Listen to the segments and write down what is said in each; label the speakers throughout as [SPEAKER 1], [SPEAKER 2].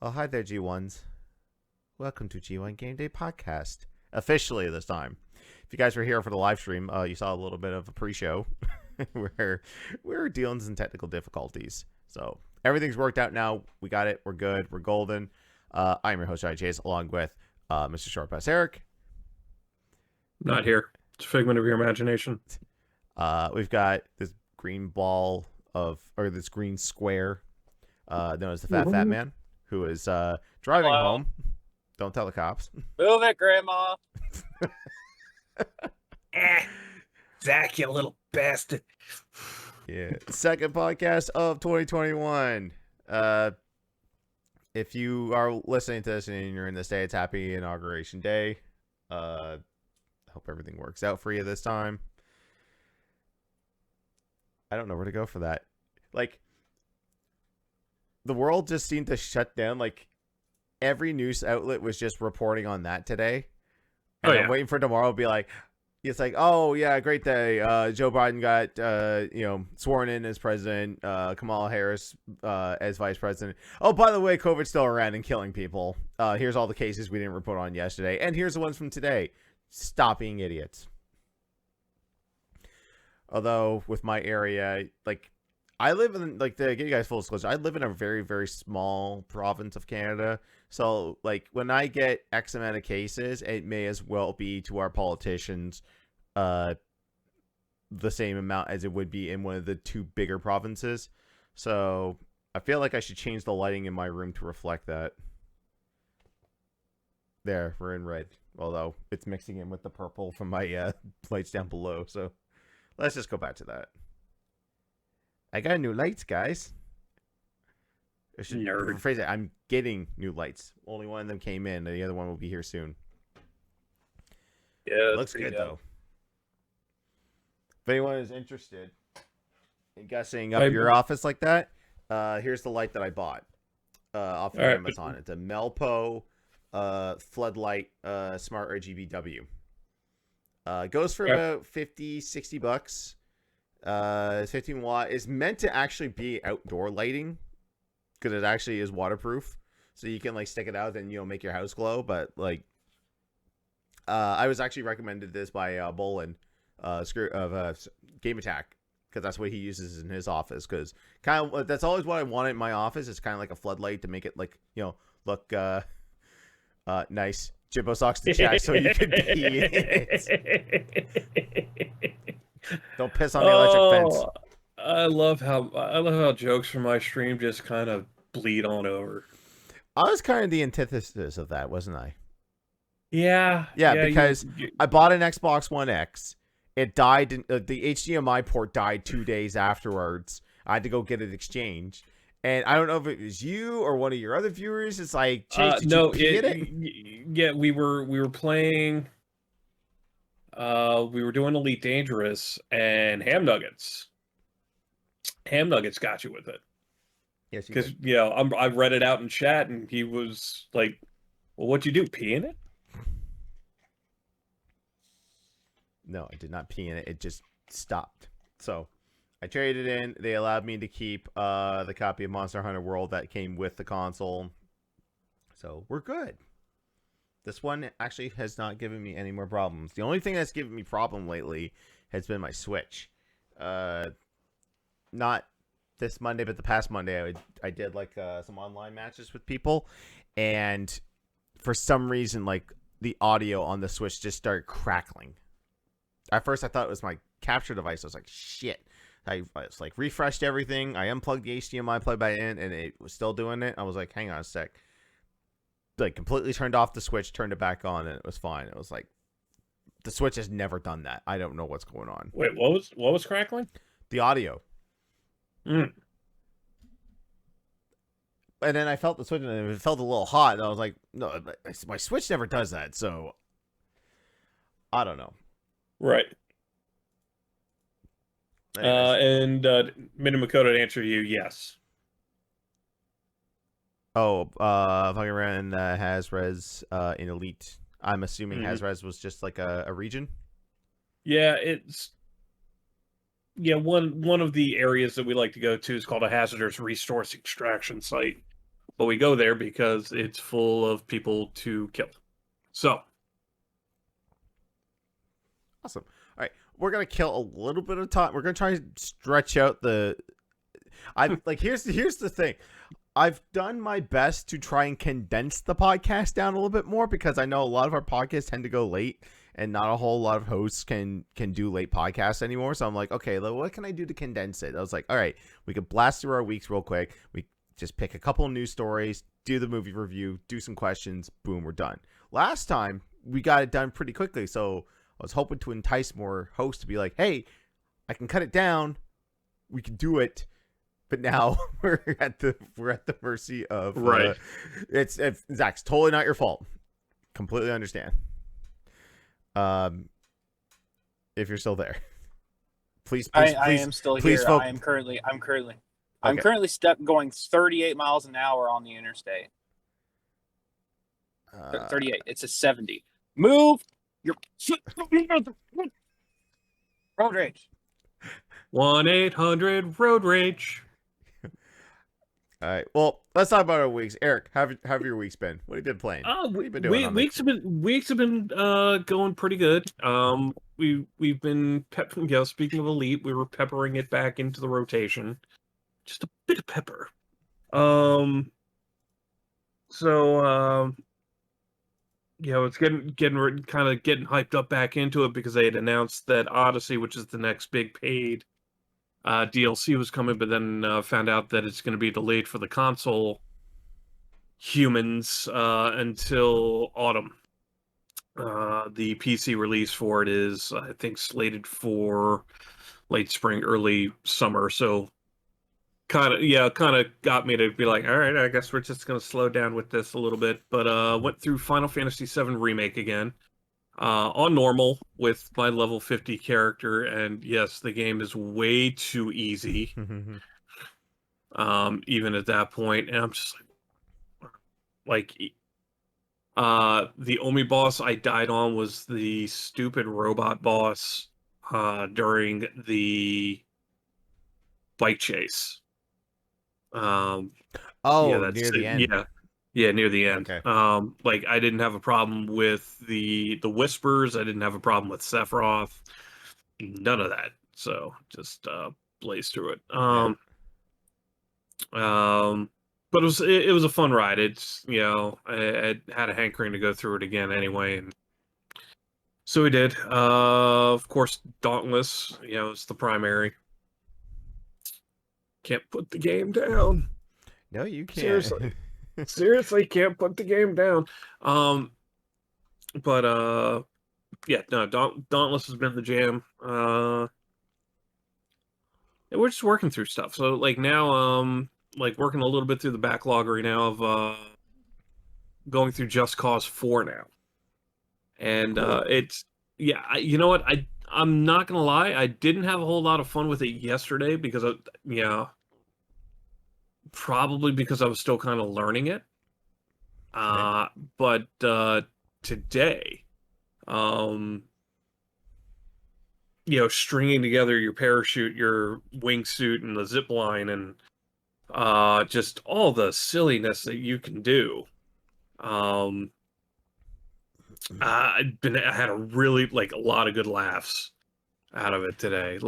[SPEAKER 1] Oh, hi there, G1s. Welcome to G1 Game Day Podcast. Officially this time. If you guys were here for the live stream, you saw a little bit of a pre-show where we were dealing with some technical difficulties. So everything's worked out now. We got it. We're good. We're golden. I'm your host, Chase, along with Mr. Shortpass Eric.
[SPEAKER 2] Not here. It's a figment of your imagination.
[SPEAKER 1] We've got this green ball or this green square known as the Fat Man, who is driving home. Don't tell the cops.
[SPEAKER 3] Move it, Grandma.
[SPEAKER 2] Zach, you little bastard.
[SPEAKER 1] Yeah. Second podcast of 2021. If you are listening to this and you're in this day, it's happy inauguration day. Hope everything works out for you this time. I don't know where to go for that. Like, the world just seemed to shut down. Like, every news outlet was just reporting on that today. And I'm waiting for tomorrow to be like, it's like, oh, yeah, great day. Joe Biden got, sworn in as president. Kamala Harris as vice president. Oh, by the way, COVID's still around and killing people. Here's all the cases we didn't report on yesterday. And here's the ones from today. Stop being idiots. Although, with my area, like, I live in, like, to give you guys full disclosure, I live in a very, very small province of Canada. So, like, when I get X amount of cases, it may as well be to our politicians the same amount as it would be in one of the two bigger provinces. So, I feel like I should change the lighting in my room to reflect that. There, we're in red. Although, it's mixing in with the purple from my lights down below. So, let's just go back to that. I got new lights, guys. I should rephrase it. I'm getting new lights. Only one of them came in. The other one will be here soon.
[SPEAKER 2] Yeah,
[SPEAKER 1] looks good though. If anyone is interested in guessing up your office like that, here's the light that I bought off of Amazon. It's a Melpo floodlight smart RGBW. Goes for about 50, 60 bucks. 15 watt. Is meant to actually be outdoor lighting because it actually is waterproof, so you can like stick it out and make your house glow. But like, I was actually recommended this by Bolin of Game Attack, because that's what he uses in his office. Because kind of that's always what I wanted in my office. It's kind of like a floodlight to make it like look nice. Jibbo socks to check so you can pee in it. Don't piss on the electric fence.
[SPEAKER 2] I love how jokes from my stream just kind of bleed on over.
[SPEAKER 1] I was kind of the antithesis of that, wasn't I?
[SPEAKER 2] Yeah,
[SPEAKER 1] because I bought an Xbox One X. It died. The HDMI port died 2 days afterwards. I had to go get it exchanged. And I don't know if it was you or one of your other viewers. It's like, Chase, did you pee in it?
[SPEAKER 2] Yeah, we were playing. We were doing Elite Dangerous, and Ham Nuggets got you with it.
[SPEAKER 1] Yes,
[SPEAKER 2] because I read it out in chat, and he was like, "Well, what'd you do? Pee in it?"
[SPEAKER 1] No, I did not pee in it. It just stopped. So I traded in. They allowed me to keep the copy of Monster Hunter World that came with the console. So we're good. This one actually has not given me any more problems. The only thing that's given me problem lately has been my Switch. Not this Monday, but the past Monday, I did like some online matches with people, and for some reason, like the audio on the Switch just started crackling. At first, I thought it was my capture device. I was like, shit. I was like refreshed everything. I unplugged the HDMI plug back in, and it was still doing it. I was like, hang on a sec. Like completely turned off the Switch, turned it back on, and it was fine. It was like the Switch has never done that. I don't know what's going on.
[SPEAKER 2] Wait, what was crackling?
[SPEAKER 1] The audio. And then I felt the Switch, and it felt a little hot, and I was like, no, my Switch never does that, so I don't know.
[SPEAKER 2] Right. And Minimakoto to answer you, yes.
[SPEAKER 1] Oh, fucking around Hazres in Elite. I'm assuming Hazres was just like a region.
[SPEAKER 2] Yeah, it's one of the areas that we like to go to is called a hazardous resource extraction site, but we go there because it's full of people to kill. So
[SPEAKER 1] Awesome. All right, we're gonna kill a little bit of time. We're gonna try to stretch out the. I like here's the thing. I've done my best to try and condense the podcast down a little bit more because I know a lot of our podcasts tend to go late, and not a whole lot of hosts can do late podcasts anymore. So I'm like, okay, what can I do to condense it? I was like, all right, we could blast through our weeks real quick. We just pick a couple of news stories, do the movie review, do some questions, boom, we're done. Last time we got it done pretty quickly, so I was hoping to entice more hosts to be like, hey, I can cut it down. We can do it. But now we're at the mercy of
[SPEAKER 2] right.
[SPEAKER 1] It's Zach's totally not your fault. Completely understand. If you're still there, please.
[SPEAKER 3] I am still
[SPEAKER 1] please
[SPEAKER 3] here. I'm currently going 38 miles an hour on the interstate. 38. It's a 70. Move your road rage.
[SPEAKER 2] 1-800 road rage.
[SPEAKER 1] All right. Well, let's talk about our weeks. Eric, how have your weeks been? What have you been playing? What have you been doing?
[SPEAKER 2] Weeks have been going pretty good. We've been speaking of Elite, we were peppering it back into the rotation. Just a bit of pepper. It's getting hyped up back into it because they had announced that Odyssey, which is the next big paid DLC, was coming, but then found out that it's going to be delayed for the console humans until autumn. The PC release for it is, I think, slated for late spring, early summer. So kind of got me to be like, all right, I guess we're just going to slow down with this a little bit. But went through Final Fantasy VII Remake again. On normal with my level 50 character, and yes, the game is way too easy. Even at that point, and I'm just like the only boss I died on was the stupid robot boss during the bike chase.
[SPEAKER 1] Near the end.
[SPEAKER 2] Yeah, near the end.
[SPEAKER 1] Okay.
[SPEAKER 2] I didn't have a problem with the whispers. I didn't have a problem with Sephiroth. None of that. So just blaze through it. But it was a fun ride. It's I had a hankering to go through it again anyway, and so we did. Of course, Dauntless. It's the primary. Can't put the game down.
[SPEAKER 1] No, you can't.
[SPEAKER 2] Seriously. Seriously, can't put the game down. Dauntless has been the jam. We're just working through stuff. So now working a little bit through the backlog right now of going through Just Cause 4 now. And
[SPEAKER 1] cool.
[SPEAKER 2] You know what? I'm not gonna lie, I didn't have a whole lot of fun with it yesterday because probably because I was still kind of learning it. But today, stringing together your parachute, your wingsuit, and the zip line, and just all the silliness that you can do. I had a really a lot of good laughs out of it today.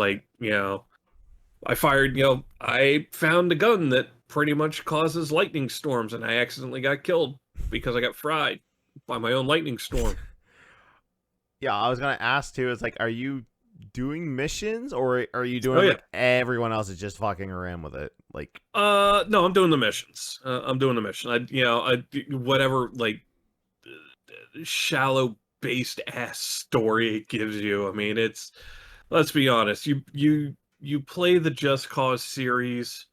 [SPEAKER 2] I found a gun that pretty much causes lightning storms, and I accidentally got killed because I got fried by my own lightning storm.
[SPEAKER 1] Yeah, I was gonna ask too. It's are you doing missions, or are you doing everyone else is just fucking around with it?
[SPEAKER 2] No, I'm doing the missions. I'm doing the mission. Whatever shallow based ass story it gives you. I mean, let's be honest. You play the Just Cause series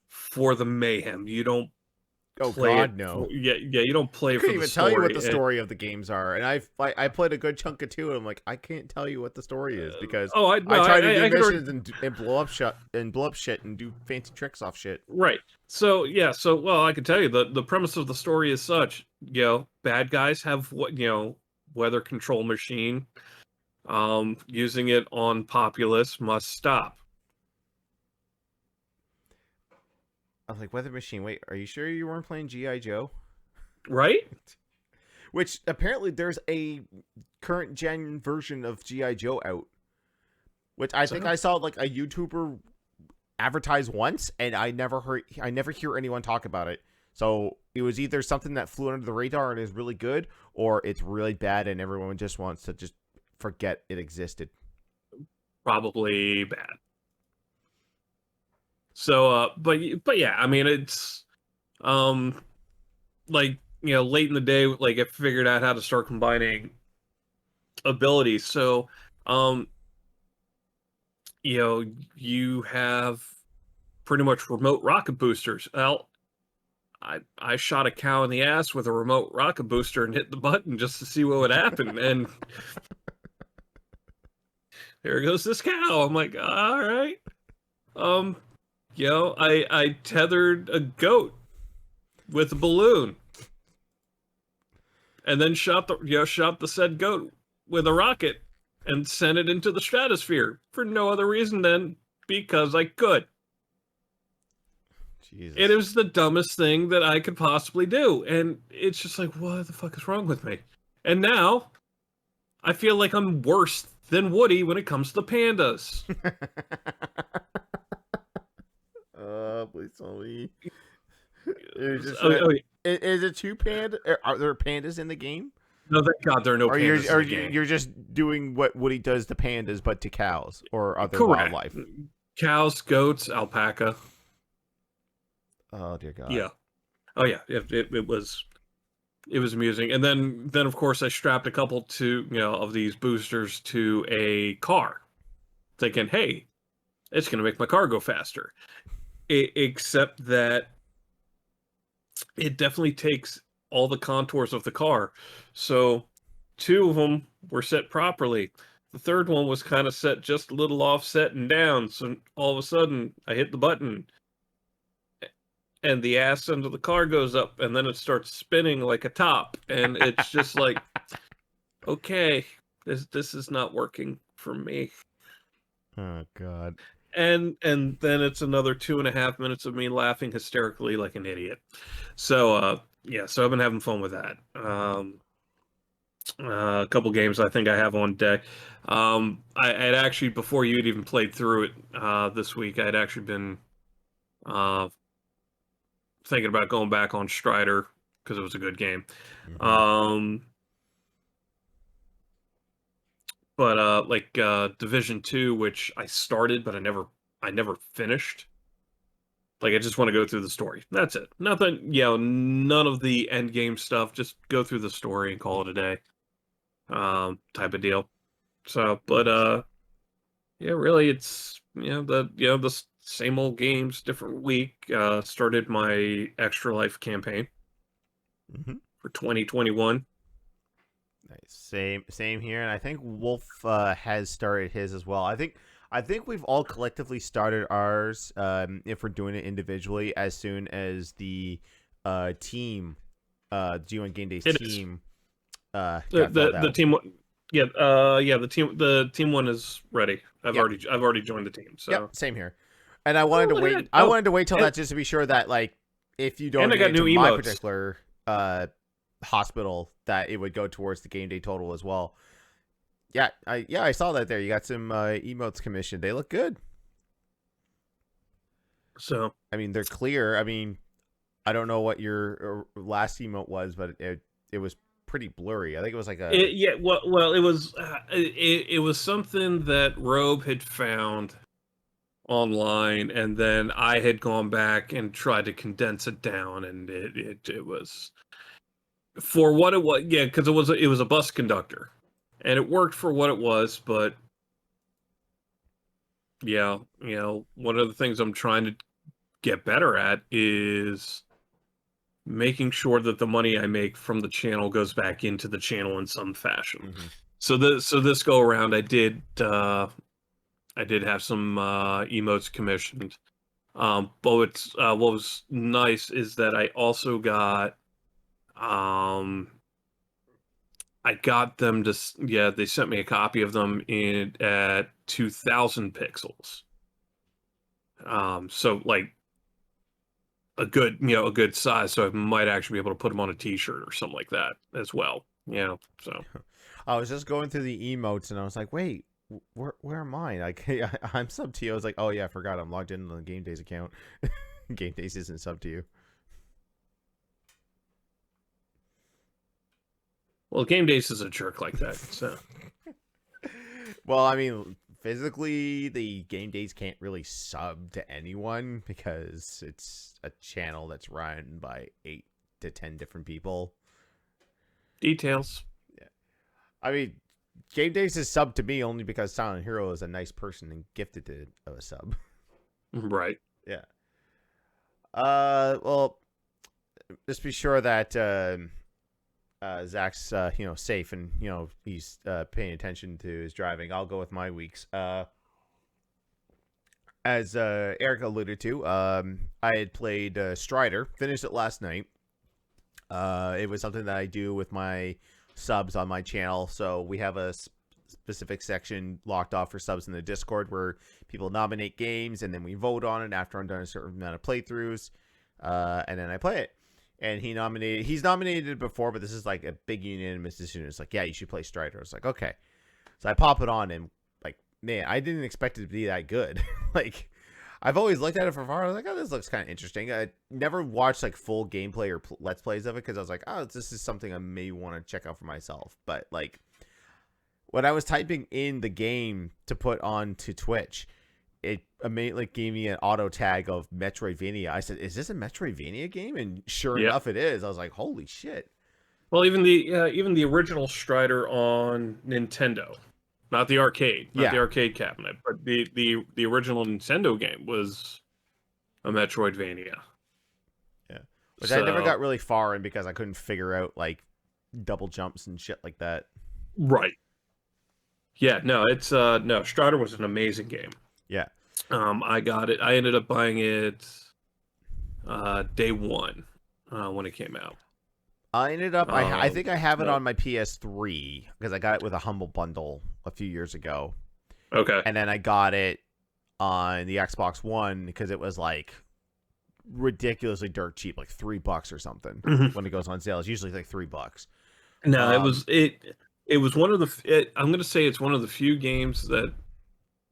[SPEAKER 2] for the mayhem. You don't.
[SPEAKER 1] Oh God, no!
[SPEAKER 2] You don't play for the story.
[SPEAKER 1] I couldn't even tell you what the story of the games are, and I played a good chunk of 2, and I'm like, I can't tell you what the story is because I try to do missions and blow up shit and do fancy tricks off shit.
[SPEAKER 2] Right. So I can tell you the premise of the story is such. Bad guys have weather control machine. Using it on populace must stop.
[SPEAKER 1] I'm like, Weather Machine. Wait, are you sure you weren't playing GI Joe?
[SPEAKER 2] Right?
[SPEAKER 1] Which apparently there's a current gen version of GI Joe out. Which I think I saw like a YouTuber advertise once, and I never hear anyone talk about it. So it was either something that flew under the radar and is really good, or it's really bad and everyone just wants to just forget it existed.
[SPEAKER 2] Probably bad. So, but yeah, I mean, it's, like, you know, late in the day, like I figured out how to start combining abilities. So, you know, you have pretty much remote rocket boosters. Well, I shot a cow in the ass with a remote rocket booster and hit the button just to see what would happen, and there goes this cow. I'm like, all right. You know, I tethered a goat with a balloon, and then shot the said goat with a rocket and sent it into the stratosphere for no other reason than because I could.
[SPEAKER 1] Jesus.
[SPEAKER 2] It was the dumbest thing that I could possibly do, and it's just like, what the fuck is wrong with me? And now I feel like I'm worse than Woody when it comes to pandas.
[SPEAKER 1] Please tell me. Is it two panda? Are there pandas in the game?
[SPEAKER 2] No, thank God there are no pandas in the game.
[SPEAKER 1] You're just doing what Woody does to pandas, but to cows or other
[SPEAKER 2] Correct.
[SPEAKER 1] wildlife.
[SPEAKER 2] Cows, goats, alpaca.
[SPEAKER 1] Oh dear God.
[SPEAKER 2] Yeah. Oh yeah. It was amusing. And then of course I strapped a couple of these boosters to a car, thinking, hey, it's gonna make my car go faster. Except that it definitely takes all the contours of the car. So 2 of them were set properly. The third one was kind of set just a little offset and down. So all of a sudden I hit the button and the ass end of the car goes up, and then it starts spinning like a top. And it's just like, okay, this is not working for me.
[SPEAKER 1] Oh God.
[SPEAKER 2] And then it's another 2.5 minutes of me laughing hysterically like an idiot. So yeah, so I've been having fun with that. A couple games I think I have on deck. I'd actually, before you'd even played through it this week, I'd actually been thinking about going back on Strider because it was a good game.
[SPEAKER 1] Mm-hmm.
[SPEAKER 2] But like Division 2, which I started but I never finished. Like, I just want to go through the story. That's it. Nothing, none of the end game stuff. Just go through the story and call it a day. Type of deal. So, but yeah, really, it's the same old games, different week. Started my Extra Life campaign for 2021.
[SPEAKER 1] Nice. Same here, and I think Wolf has started his as well. I think we've all collectively started ours. If we're doing it individually, as soon as the team, G1 Gamedays team,
[SPEAKER 2] the team. The team one is ready. I've already joined the team. So
[SPEAKER 1] yep, same here. And I wanted to wait. I wanted to wait till that just to be sure that, like, if you don't get into my particular hospital, that it would go towards the game day total as well. Yeah, I saw that there. You got some emotes commissioned. They look good.
[SPEAKER 2] So
[SPEAKER 1] I mean, they're clear. I mean, I don't know what your last emote was, but it was pretty blurry. I think it was like a
[SPEAKER 2] well, it was something that Robe had found online, and then I had gone back and tried to condense it down, and it was for what it was. Yeah, because it was a bus conductor, and it worked for what it was. But yeah, one of the things I'm trying to get better at is making sure that the money I make from the channel goes back into the channel in some fashion. So this go around, I did have some emotes commissioned. But what was nice is that I also got I got them to they sent me a copy of them at 2,000 pixels. So like a good size, so I might actually be able to put them on a T-shirt or something like that as well. So
[SPEAKER 1] I was just going through the emotes and I was like, wait, where am I? Like, I'm sub to you. I was like, oh yeah, I forgot I'm logged in on the Game Days account. Game Days isn't sub to you.
[SPEAKER 2] well, Game Days is a jerk like that. So
[SPEAKER 1] Well, I mean, physically, the Game Days can't really sub to anyone because it's a channel that's run by 8 to 10 different people.
[SPEAKER 2] details.
[SPEAKER 1] I mean, Game Days is sub to me only because Silent Hero is a nice person and gifted it a sub.
[SPEAKER 2] Right.
[SPEAKER 1] Yeah. Well, just be sure that Zach's safe and he's paying attention to his driving. I'll go with my weeks. As Eric alluded to, I had played Strider, finished it last night. It was something that I do with my subs on my channel, so we have a specific section locked off for subs in the Discord where people nominate games and then we vote on it after I'm done a certain amount of playthroughs, and then I play it. And he's nominated it before, but this is like a big unanimous decision. It's like, yeah, you should play Strider. I was like, okay. So I pop it on and like, man, I didn't expect it to be that good. Like, I've always looked at it from far. I was like, oh, this looks kind of interesting. I never watched like full gameplay or let's plays of it because I was like, oh, this is something I may want to check out for myself. But like, when I was typing in the game to put on to Twitch, it immediately gave me an auto tag of Metroidvania. I said, is this a Metroidvania game? And sure enough, it is. I was like, holy shit.
[SPEAKER 2] Well, even the original Strider on Nintendo, not the arcade, not the arcade cabinet, but the original Nintendo game was a Metroidvania.
[SPEAKER 1] Yeah, which I never got really far in because I couldn't figure out like double jumps and shit like that.
[SPEAKER 2] Right. Yeah. No, it's no. Strider was an amazing game.
[SPEAKER 1] Yeah.
[SPEAKER 2] I got it. I ended up buying it day one when it came out.
[SPEAKER 1] I ended up. I think I have it on my PS3 because I got it with a Humble Bundle a few years ago.
[SPEAKER 2] Okay.
[SPEAKER 1] And then I got it on the Xbox One because it was like ridiculously dirt cheap, like $3 or something when it goes on sale. It's usually like $3.
[SPEAKER 2] No, it was one of the. I'm gonna say it's one of the few games that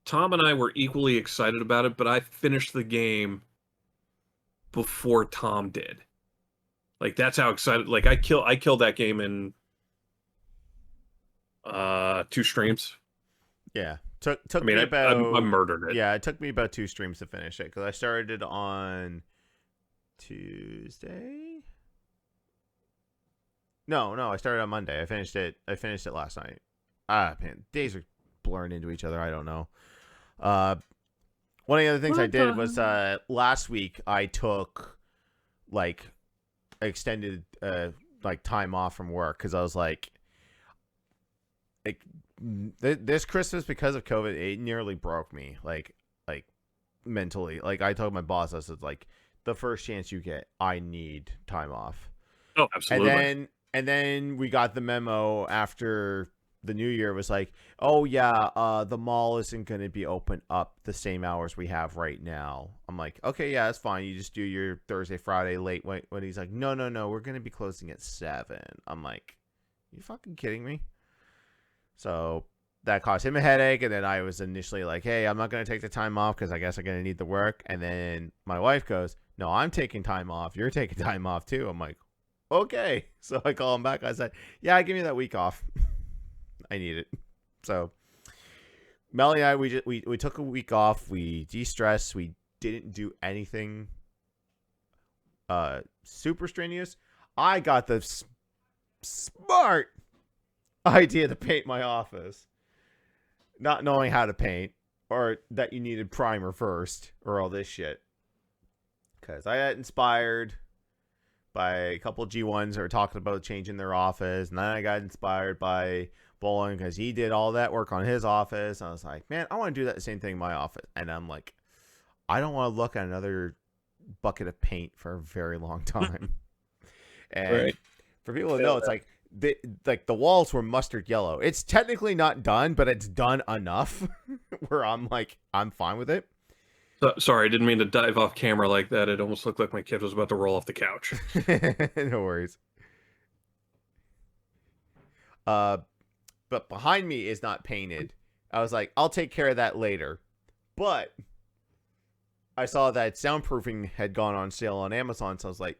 [SPEAKER 2] Tom and I were equally excited about it, but I finished the game before Tom did. Like that's how excited. Like I killed that game in 2 streams.
[SPEAKER 1] Yeah, took me about.
[SPEAKER 2] I murdered it.
[SPEAKER 1] Yeah, it took me about 2 streams to finish it because I started it on Tuesday. No, I started on Monday. I finished it last night. Man, days are blurring into each other. I don't know. One of the other things I did was last week I took like extended like time off from work because I was like this Christmas because of COVID it nearly broke me like mentally. Like I told my boss, I said like the first chance you get, I need time off.
[SPEAKER 2] Oh, absolutely.
[SPEAKER 1] And then we got the memo after the new year was like, oh yeah, the mall isn't going to be open up the same hours we have right now. I'm like, okay, yeah, that's fine. You just do your Thursday, Friday late. When he's like, no, we're going to be closing at 7. I'm like, you fucking kidding me? So that caused him a headache. And then I was initially like, hey, I'm not going to take the time off because I guess I'm going to need the work. And then my wife goes, no, I'm taking time off. You're taking time off too. I'm like, okay. So I call him back. I said, yeah, give me that week off. I need it. So Melly and I, we took a week off. We de-stressed. We didn't do anything super strenuous. I got the smart idea to paint my office, not knowing how to paint or that you needed primer first or all this shit. Because I got inspired by a couple of G1s that were talking about changing their office, and then I got inspired by Bowling because he did all that work on his office. I was like, man, I want to do that same thing in my office. And I'm like, I don't want to look at another bucket of paint for a very long time. And for people to know, it's like the walls were mustard yellow. It's technically not done, but it's done enough where I'm like, I'm fine with it.
[SPEAKER 2] Sorry, I didn't mean to dive off camera like that. It almost looked like my kid was about to roll off the couch.
[SPEAKER 1] No worries. But behind me is not painted. I was like, I'll take care of that later. But I saw that soundproofing had gone on sale on Amazon, so I was like,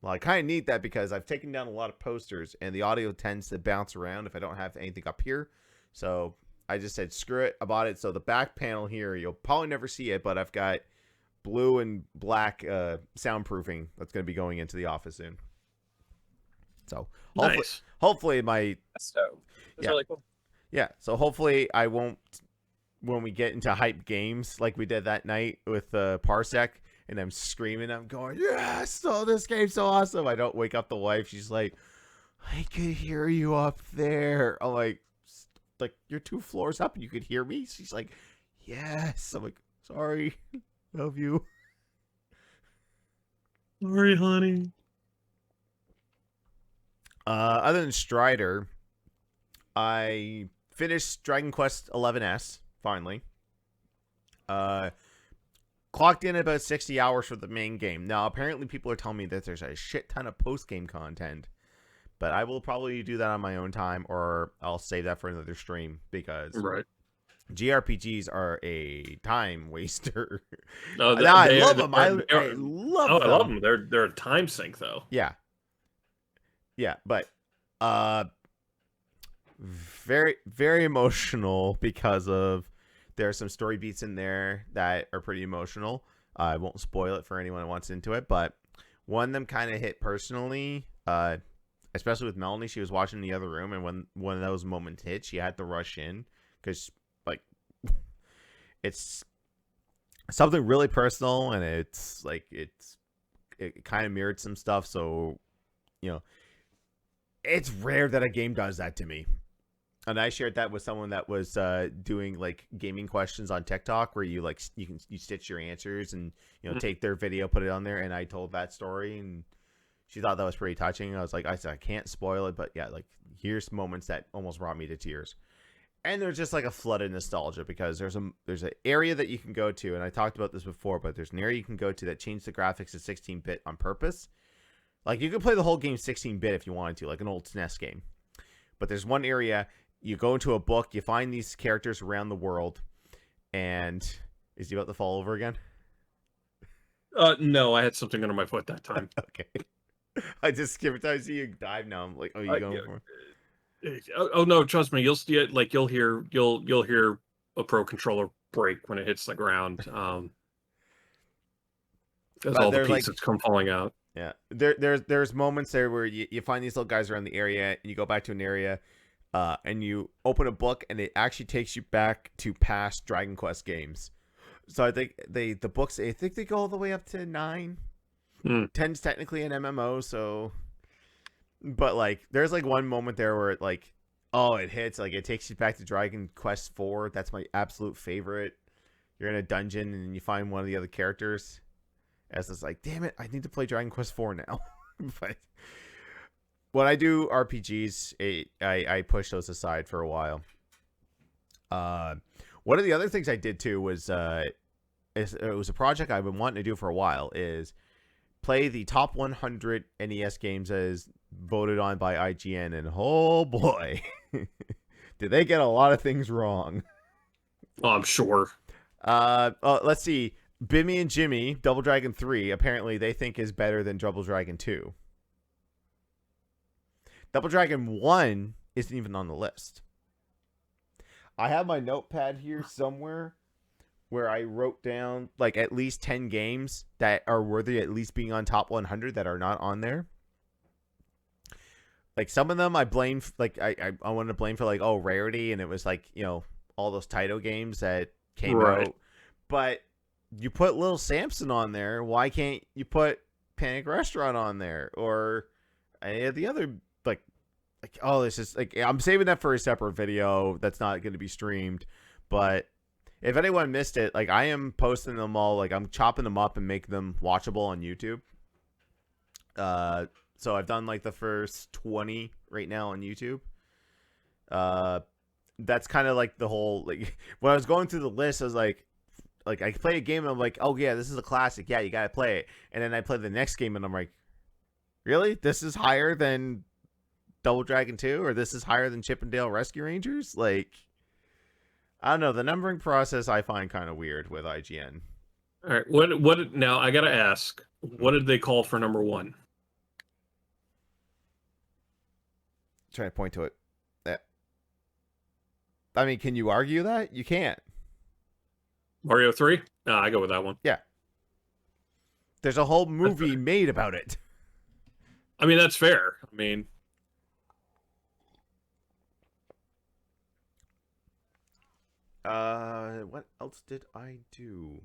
[SPEAKER 1] well, I kind of need that because I've taken down a lot of posters and the audio tends to bounce around if I don't have anything up here. So I just said, screw it. I bought it. So the back panel here, you'll probably never see it, but I've got blue and black soundproofing that's going to be going into the office soon. So hopefully my...
[SPEAKER 3] So it's really cool.
[SPEAKER 1] Yeah, so hopefully I won't, when we get into hype games like we did that night with Parsec, and I'm screaming, I'm going, yes, oh, this game's so awesome. I don't wake up the wife. She's like, I could hear you up there. I'm like, you're 2 floors up and you could hear me? She's like, yes. I'm like, sorry. Love you.
[SPEAKER 2] Sorry, honey.
[SPEAKER 1] Other than Strider, I finished Dragon Quest XI's finally. Clocked in about 60 hours for the main game. Now, apparently people are telling me that there's a shit ton of post-game content. But I will probably do that on my own time, or I'll save that for another stream, because JRPGs are a time waster.
[SPEAKER 2] No,
[SPEAKER 1] I love them. I love them.
[SPEAKER 2] They're a time sink, though.
[SPEAKER 1] Yeah. Yeah, but very, very emotional because of... There are some story beats in there that are pretty emotional. I won't spoil it for anyone who wants into it, but one of them kind of hit personally, especially with Melanie. She was watching in the other room, and when one of those moments hit, she had to rush in because, like, it's something really personal, and it's like it kind of mirrored some stuff. So, you know, it's rare that a game does that to me. And I shared that with someone that was doing like gaming questions on TikTok, where you stitch your answers and take their video, put it on there. And I told that story, and she thought that was pretty touching. I said I can't spoil it, but yeah, like here's moments that almost brought me to tears. And there's just like a flood of nostalgia because there's an area that you can go to, and I talked about this before, but there's an area you can go to that changed the graphics to 16-bit on purpose. Like you could play the whole game 16-bit if you wanted to, like an old SNES game. But there's one area. You go into a book, you find these characters around the world, and is he about to fall over again?
[SPEAKER 2] No, I had something under my foot that time.
[SPEAKER 1] Okay. I just every time I see you dive now, I'm like, oh, you going for it?
[SPEAKER 2] Oh no, trust me, you'll see it. Like you'll hear a Pro Controller break when it hits the ground. As all the pieces come falling out.
[SPEAKER 1] Yeah, there's moments there where you find these little guys around the area, and you go back to an area. And you open a book, and it actually takes you back to past Dragon Quest games. So I think the books, I think they go all the way up to 9. 10's technically an MMO, so... But, like, there's, like, one moment there where it, like, it hits. Like, it takes you back to Dragon Quest 4. That's my absolute favorite. You're in a dungeon, and you find one of the other characters. As it's like, damn it, I need to play Dragon Quest 4 now. But... when I do RPGs, I push those aside for a while. One of the other things I did too was it was a project I've been wanting to do for a while, is play the top 100 NES games as voted on by IGN, and oh boy, did they get a lot of things wrong.
[SPEAKER 2] Oh, I'm sure.
[SPEAKER 1] Let's see. Bimmy and Jimmy, Double Dragon 3, apparently they think is better than Double Dragon 2. Double Dragon 1 isn't even on the list. I have my notepad here somewhere where I wrote down like at least 10 games that are worthy at least being on top 100 that are not on there. Like some of them I blame, like I wanted to blame for like, rarity, and it was like, all those Taito games that came out. But you put Little Samson on there, why can't you put Panic Restaurant on there? Or any of the other... this is like, I'm saving that for a separate video that's not going to be streamed. But if anyone missed it, like I am posting them all, like I'm chopping them up and making them watchable on YouTube. So I've done like the first 20 right now on YouTube. That's kind of like the whole, like when I was going through the list, I was like, like I play a game and I'm like, oh yeah, this is a classic. Yeah, you gotta play it. And then I play the next game and I'm like, really? This is higher than Double Dragon 2, or this is higher than Chip and Dale Rescue Rangers? Like, I don't know. The numbering process I find kind of weird with IGN.
[SPEAKER 2] All right. What now? I gotta ask. What did they call for number 1?
[SPEAKER 1] Trying to point to it. I mean, can you argue that? You can't.
[SPEAKER 2] Mario 3? No, I go with that one.
[SPEAKER 1] Yeah. There's a whole movie made about it.
[SPEAKER 2] I mean, that's fair. I mean,
[SPEAKER 1] what else did I do?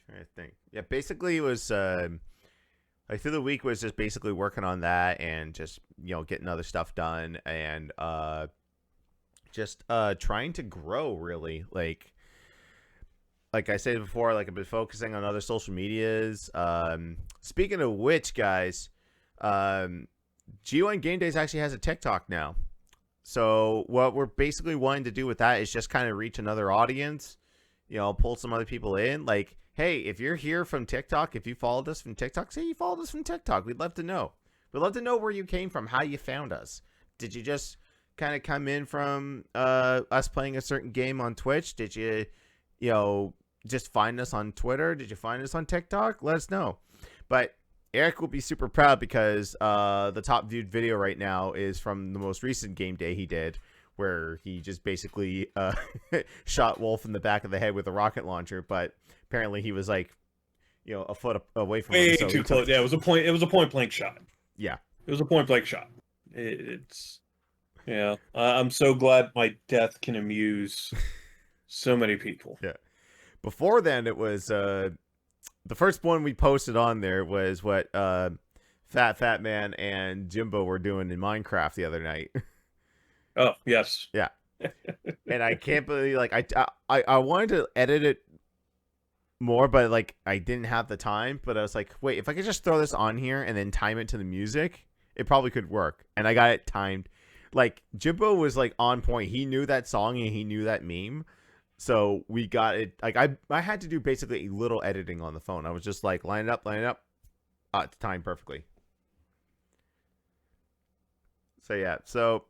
[SPEAKER 1] Trying to think. Yeah, basically it was like through the week was just basically working on that and just, you know, getting other stuff done and just trying to grow really. Like I said before, like I've been focusing on other social medias. Speaking of which, guys, G1 Gamedays actually has a TikTok now. So what we're basically wanting to do with that is just kind of reach another audience, you know, pull some other people in. Like, hey, if you're here from TikTok, if you followed us from TikTok, say you followed us from TikTok. We'd love to know. We'd love to know where you came from, how you found us. Did you just kind of come in from us playing a certain game on Twitch? Did you, you know, just find us on Twitter? Did you find us on TikTok? Let us know. But Eric will be super proud because the top viewed video right now is from the most recent game day he did, where he just basically shot Wolf in the back of the head with a rocket launcher. But apparently he was like, you know, a foot away from him.
[SPEAKER 2] way
[SPEAKER 1] So
[SPEAKER 2] too close. Yeah, it was a point blank shot.
[SPEAKER 1] Yeah,
[SPEAKER 2] it was a point blank shot. It's yeah. I'm so glad my death can amuse so many people.
[SPEAKER 1] Yeah. Before then, it was the first one we posted on there was what Fat Man and Jimbo were doing in Minecraft the other night.
[SPEAKER 2] Oh yes,
[SPEAKER 1] yeah. And I can't believe, like, I wanted to edit it more, but like I didn't have the time. But I was like, wait, if I could just throw this on here and then time it to the music, it probably could work. And I got it timed. Like Jimbo was like on point. He knew that song and he knew that meme. So we got it. Like I had to do basically a little editing on the phone. I was just like line it up. It's timed perfectly. So yeah. So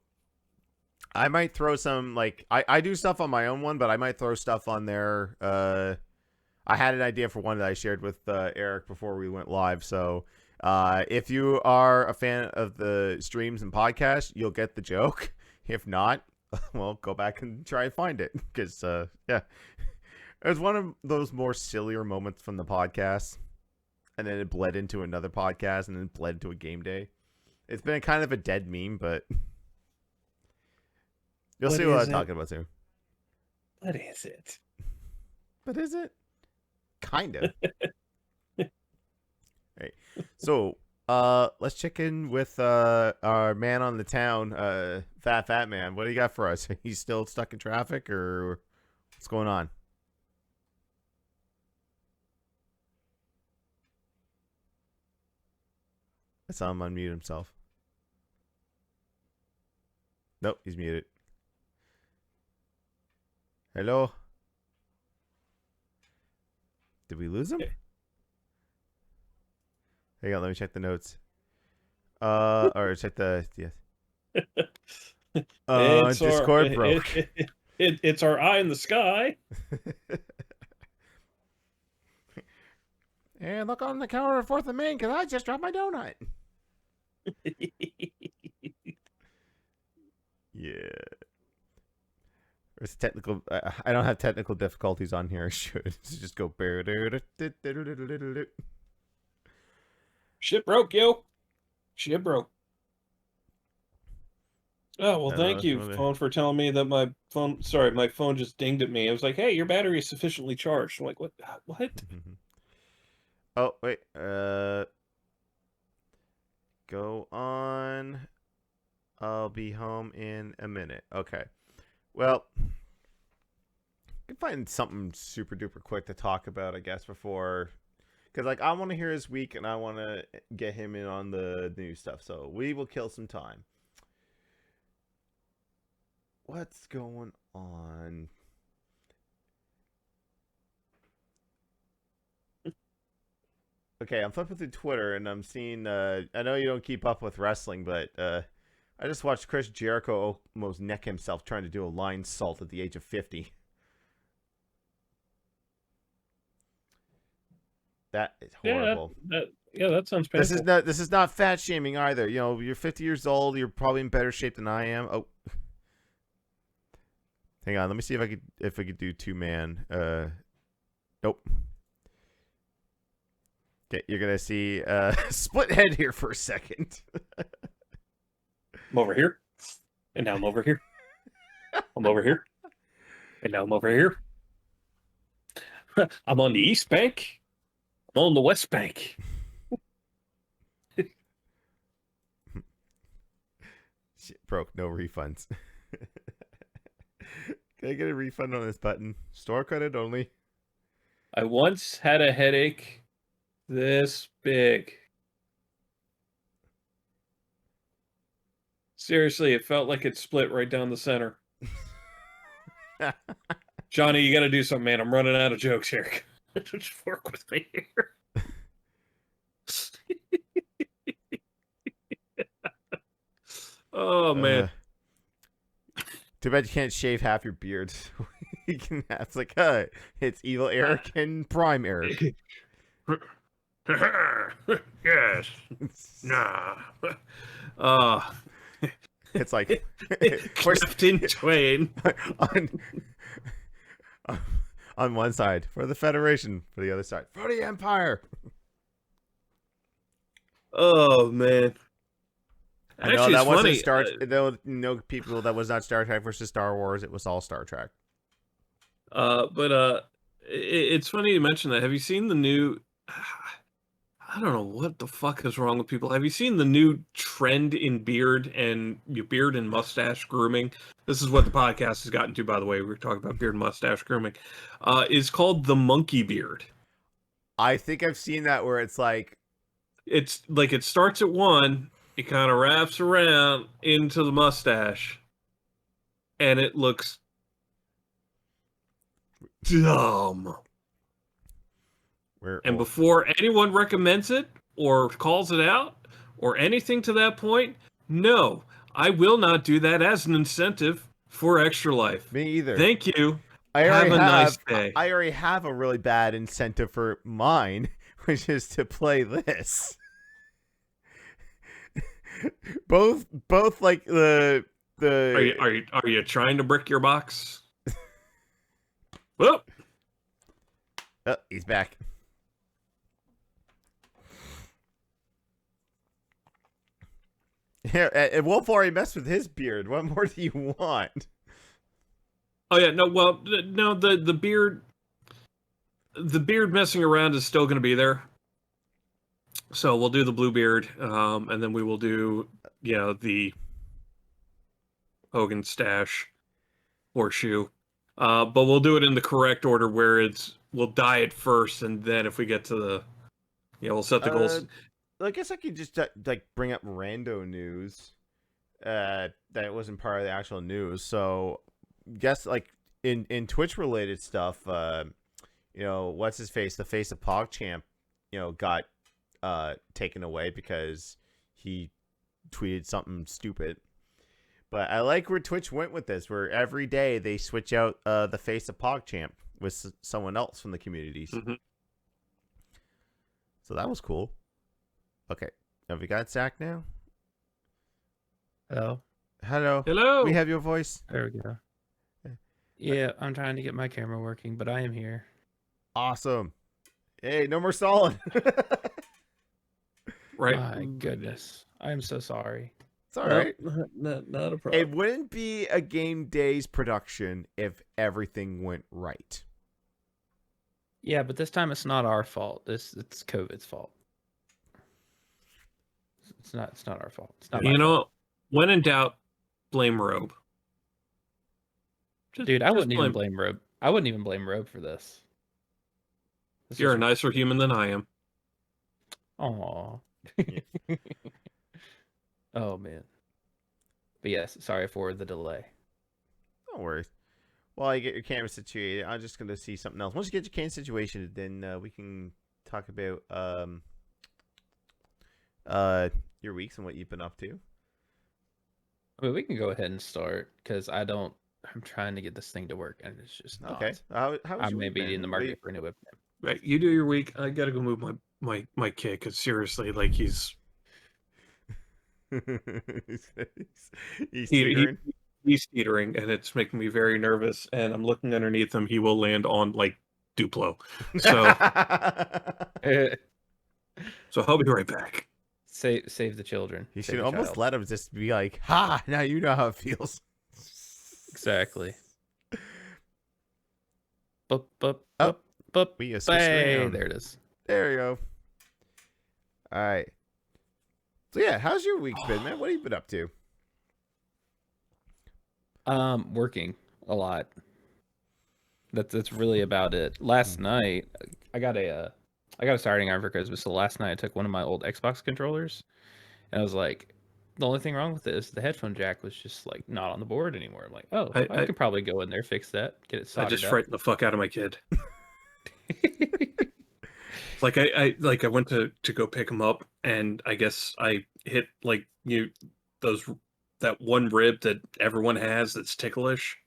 [SPEAKER 1] I might throw some, like, I do stuff on my own one, but I might throw stuff on there. I had an idea for one that I shared with Eric before we went live. So if you are a fan of the streams and podcasts, you'll get the joke. If not, well, go back and try and find it. Because, yeah, it was one of those more sillier moments from the podcast. And then it bled into another podcast and then bled into a game day. It's been kind of a dead meme, but you'll see what I'm talking about soon.
[SPEAKER 2] What is it?
[SPEAKER 1] But is it? Kind of. Right. So, let's check in with our man on the town, Fat Man. What do you got for us? He's still stuck in traffic, or what's going on? I saw him unmute himself. Nope, he's muted. Hello? Did we lose him? Hang on, let me check the notes. Or check the, yes. Discord broke.
[SPEAKER 2] It's our eye in the sky.
[SPEAKER 1] And look on the counter of 4th and Main, because I just dropped my donut. Yeah. There's technical. I don't have technical difficulties on here. I should just go.
[SPEAKER 2] Shit broke, yo. Shit broke. Oh, well, thank you, phone, for telling me that my phone... Sorry, my phone just dinged at me. It was like, hey, your battery is sufficiently charged. I'm like, what? What?
[SPEAKER 1] Oh, wait. Go on. I'll be home in a minute. Okay. Well, I can find something super duper quick to talk about, I guess, before... Because, like, I want to hear his week, and I want to get him in on the new stuff. So we will kill some time. What's going on? Okay, I'm flipping through Twitter and I'm seeing. I know you don't keep up with wrestling, but I just watched Chris Jericho almost neck himself trying to do a line salt at the age of 50. That is horrible.
[SPEAKER 2] That sounds painful.
[SPEAKER 1] This is not fat shaming either. You know, you're 50 years old. You're probably in better shape than I am. Oh, hang on. Let me see if I could do 2-man. Nope. Okay, you're gonna see split head here for a second.
[SPEAKER 2] I'm over here, and now I'm over here. I'm over here, and now I'm over here. I'm on the East Bank. I'm on the West Bank.
[SPEAKER 1] Shit, broke. No refunds. Can I get a refund on this button? Store credit only.
[SPEAKER 2] I once had a headache this big. Seriously, it felt like it split right down the center. Johnny, you got to do something, man. I'm running out of jokes here. Just work with me here. Oh, man.
[SPEAKER 1] Too bad you can't shave half your beard. You can have like, it's evil Eric and prime Eric.
[SPEAKER 2] Yes. Nah.
[SPEAKER 1] It's like
[SPEAKER 2] Captain Twain.
[SPEAKER 1] on one side for the Federation, for the other side for the Empire.
[SPEAKER 2] Oh man.
[SPEAKER 1] I know that wasn't Star. No, people, that was not Star Trek versus Star Wars. It was all Star Trek.
[SPEAKER 2] But it's funny you mention that. Have you seen the new? I don't know what the fuck is wrong with people. Have you seen the new trend in beard and mustache grooming? This is what the podcast has gotten to, by the way. We're talking about beard and mustache grooming. Is called the monkey beard.
[SPEAKER 1] I think I've seen that where it's like
[SPEAKER 2] it starts at one, it kind of wraps around into the mustache, and it looks dumb. And before anyone recommends it or calls it out or anything to that point, no, I will not do that as an incentive for Extra Life.
[SPEAKER 1] Me either.
[SPEAKER 2] Thank you.
[SPEAKER 1] Have
[SPEAKER 2] a nice day.
[SPEAKER 1] I already have a really bad incentive for mine, which is to play this. both like the
[SPEAKER 2] Are you trying to brick your box? Whoop.
[SPEAKER 1] Oh, he's back. Yeah, and Wolf already messed with his beard. What more do you want?
[SPEAKER 2] Oh yeah, no. Well, no. The beard messing around is still going to be there. So we'll do the blue beard, and then we will do the Hogan stash horseshoe. But we'll do it in the correct order, where we'll dye it first, and then if we get to the we'll set the goals.
[SPEAKER 1] I guess I could just like bring up rando news that wasn't part of the actual news. So, guess like in Twitch related stuff, what's his face? The face of PogChamp, got taken away because he tweeted something stupid. But I like where Twitch went with this, where every day they switch out the face of PogChamp with someone else from the communities.
[SPEAKER 2] Mm-hmm.
[SPEAKER 1] So that was cool. Okay, have we got Zach now?
[SPEAKER 4] Hello.
[SPEAKER 2] Hello.
[SPEAKER 1] We have your voice.
[SPEAKER 4] There we go. Yeah, I'm trying to get my camera working, but I am here.
[SPEAKER 1] Awesome. Hey, no more stalling.
[SPEAKER 2] Right.
[SPEAKER 4] My goodness. I'm so sorry.
[SPEAKER 1] It's all right.
[SPEAKER 2] Not a problem.
[SPEAKER 1] It wouldn't be a Gamedays production if everything went right.
[SPEAKER 4] Yeah, but this time it's not our fault. It's COVID's fault. It's not our fault. It's not my fault.
[SPEAKER 2] When in doubt, blame Robe.
[SPEAKER 4] Dude, I wouldn't even blame Robe. I wouldn't even blame Robe for this.
[SPEAKER 2] You're a nicer human than I am.
[SPEAKER 4] Aw. Oh man. But yes, sorry for the delay.
[SPEAKER 1] No worries. While you get your camera situated, I'm just gonna see something else. Once you get your camera situated, then we can talk about your weeks and what you've been up to.
[SPEAKER 4] I mean, we can go ahead and start because I'm trying to get this thing to work and it's just not.
[SPEAKER 1] Okay. How was
[SPEAKER 4] I
[SPEAKER 1] your
[SPEAKER 4] may
[SPEAKER 1] week,
[SPEAKER 4] be
[SPEAKER 1] man?
[SPEAKER 4] in the market for a new webcam.
[SPEAKER 2] Right, you do your week. I gotta go move my kid because seriously, like he's
[SPEAKER 1] He's
[SPEAKER 2] he-
[SPEAKER 1] teetering.
[SPEAKER 2] he's teetering, and it's making me very nervous. And I'm looking underneath him; he will land on like Duplo. So I'll be right back.
[SPEAKER 4] Save the children.
[SPEAKER 1] You
[SPEAKER 4] Save
[SPEAKER 1] should
[SPEAKER 4] the
[SPEAKER 1] almost
[SPEAKER 4] child.
[SPEAKER 1] let him just be like, "Ha! Now you know how it feels."
[SPEAKER 4] Exactly. Bup, bup,
[SPEAKER 1] Oh,
[SPEAKER 4] bup, bup.
[SPEAKER 1] we gotta switch
[SPEAKER 4] Hey,
[SPEAKER 1] around.
[SPEAKER 4] there it is.
[SPEAKER 1] There you go. All right. So yeah, how's your week been, man? What have you been up to?
[SPEAKER 4] Working a lot. That's really about it. Last night, I got a starting iron for Christmas. So last night I took one of my old Xbox controllers, and I was like, the only thing wrong with it is the headphone jack was just like not on the board anymore. I'm like, oh, I could probably go in there, fix that, get it
[SPEAKER 2] I
[SPEAKER 4] soldered
[SPEAKER 2] just
[SPEAKER 4] up.
[SPEAKER 2] frightened the fuck out of my kid. Like I went to go pick him up, and I guess I hit like that one rib that everyone has that's ticklish.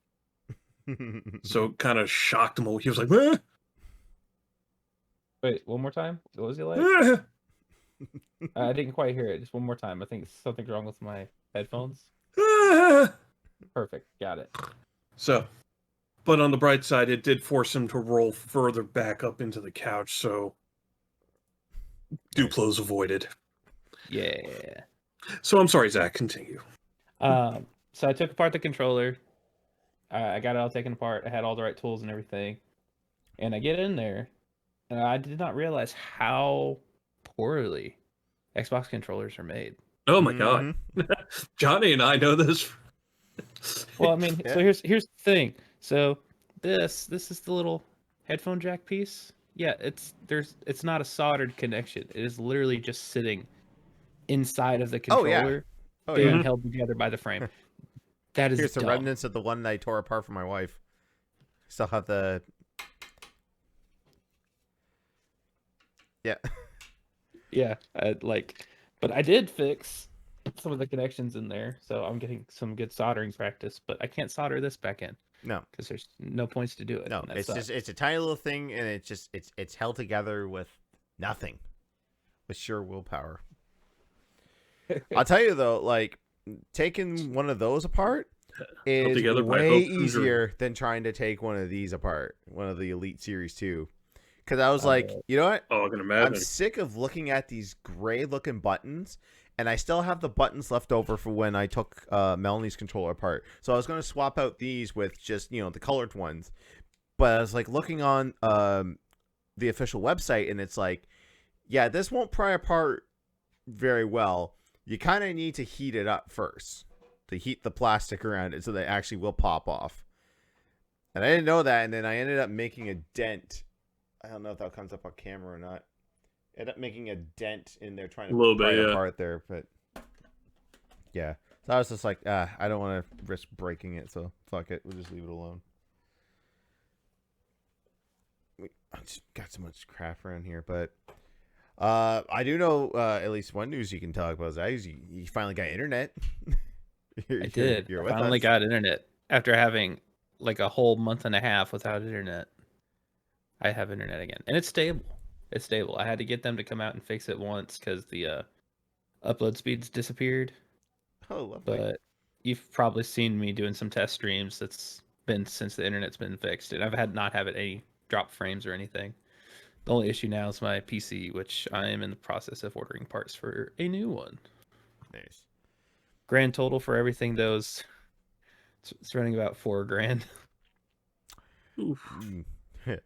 [SPEAKER 2] So it kind of shocked him. He was like, "Ah!
[SPEAKER 4] Wait, one more time. What was it like?
[SPEAKER 2] Ah!"
[SPEAKER 4] I didn't quite hear it. Just one more time. I think something's wrong with my headphones.
[SPEAKER 2] Ah!
[SPEAKER 4] Perfect. Got it.
[SPEAKER 2] So, but on the bright side, it did force him to roll further back up into the couch. So Duplo's avoided.
[SPEAKER 4] Yeah.
[SPEAKER 2] So I'm sorry, Zach. Continue.
[SPEAKER 4] So I took apart the controller. I got it all taken apart. I had all the right tools and everything. And I get in there, and I did not realize how poorly Xbox controllers are made.
[SPEAKER 2] Oh my god, Johnny and I know this.
[SPEAKER 4] Well, I mean,
[SPEAKER 1] Yeah.
[SPEAKER 4] so here's the thing. So this is the little headphone jack piece. Yeah, it's not a soldered connection. It is literally just sitting inside of the
[SPEAKER 1] Oh, yeah.
[SPEAKER 4] controller,
[SPEAKER 1] Oh
[SPEAKER 4] being
[SPEAKER 1] yeah.
[SPEAKER 4] held together by the frame. That is
[SPEAKER 1] Here's the
[SPEAKER 4] dumb.
[SPEAKER 1] remnants of the one that I tore apart for my wife. Still have the. Yeah.
[SPEAKER 4] Yeah, but I did fix some of the connections in there, so I'm getting some good soldering practice. But I can't solder this back in
[SPEAKER 1] No.
[SPEAKER 4] because there's no points to do it.
[SPEAKER 1] No.
[SPEAKER 4] and that
[SPEAKER 1] It's
[SPEAKER 4] sucks.
[SPEAKER 1] just it's a tiny little thing, and it's held together with nothing, with sheer willpower. I'll tell you though, like taking one of those apart is
[SPEAKER 2] together by
[SPEAKER 1] way
[SPEAKER 2] hope and
[SPEAKER 1] easier than trying to take one of these apart, one of the Elite Series 2. Because I was
[SPEAKER 4] I
[SPEAKER 1] like,
[SPEAKER 4] bet.
[SPEAKER 1] you know what?
[SPEAKER 2] Oh, I can
[SPEAKER 1] I'm
[SPEAKER 2] imagine.
[SPEAKER 1] sick of looking at these gray looking buttons, and I still have the buttons left over for when I took Melanie's controller apart. So I was going to swap out these with just, the colored ones. But I was like looking on the official website, and it's like, yeah, this won't pry apart very well. You kind of need to heat it up first to heat the plastic around it so that it actually will pop off. And I didn't know that, and then I ended up making a dent. I don't know if that comes up on camera or not. I ended up making a dent in there trying to
[SPEAKER 2] A little
[SPEAKER 1] pry
[SPEAKER 2] bit,
[SPEAKER 1] it
[SPEAKER 2] yeah.
[SPEAKER 1] apart there, but yeah. So I was just like, I don't want to risk breaking it, so fuck it. We'll just leave it alone. I just got so much crap around here, but I do know at least one news you can talk about is you finally got internet.
[SPEAKER 4] I did.
[SPEAKER 1] You're
[SPEAKER 4] I
[SPEAKER 1] with
[SPEAKER 4] finally
[SPEAKER 1] us.
[SPEAKER 4] got internet after having like a whole month and a half without internet. I have internet again, and it's stable. It's stable. I had to get them to come out and fix it once because the upload speeds disappeared.
[SPEAKER 1] Oh, lovely.
[SPEAKER 4] But you've probably seen me doing some test streams. That's been since the internet's been fixed, and I've not had any drop frames or anything. The only issue now is my PC, which I am in the process of ordering parts for a new one.
[SPEAKER 1] Nice.
[SPEAKER 4] Grand total for everything, it's running about $4,000.
[SPEAKER 2] Oof.
[SPEAKER 4] Yeah,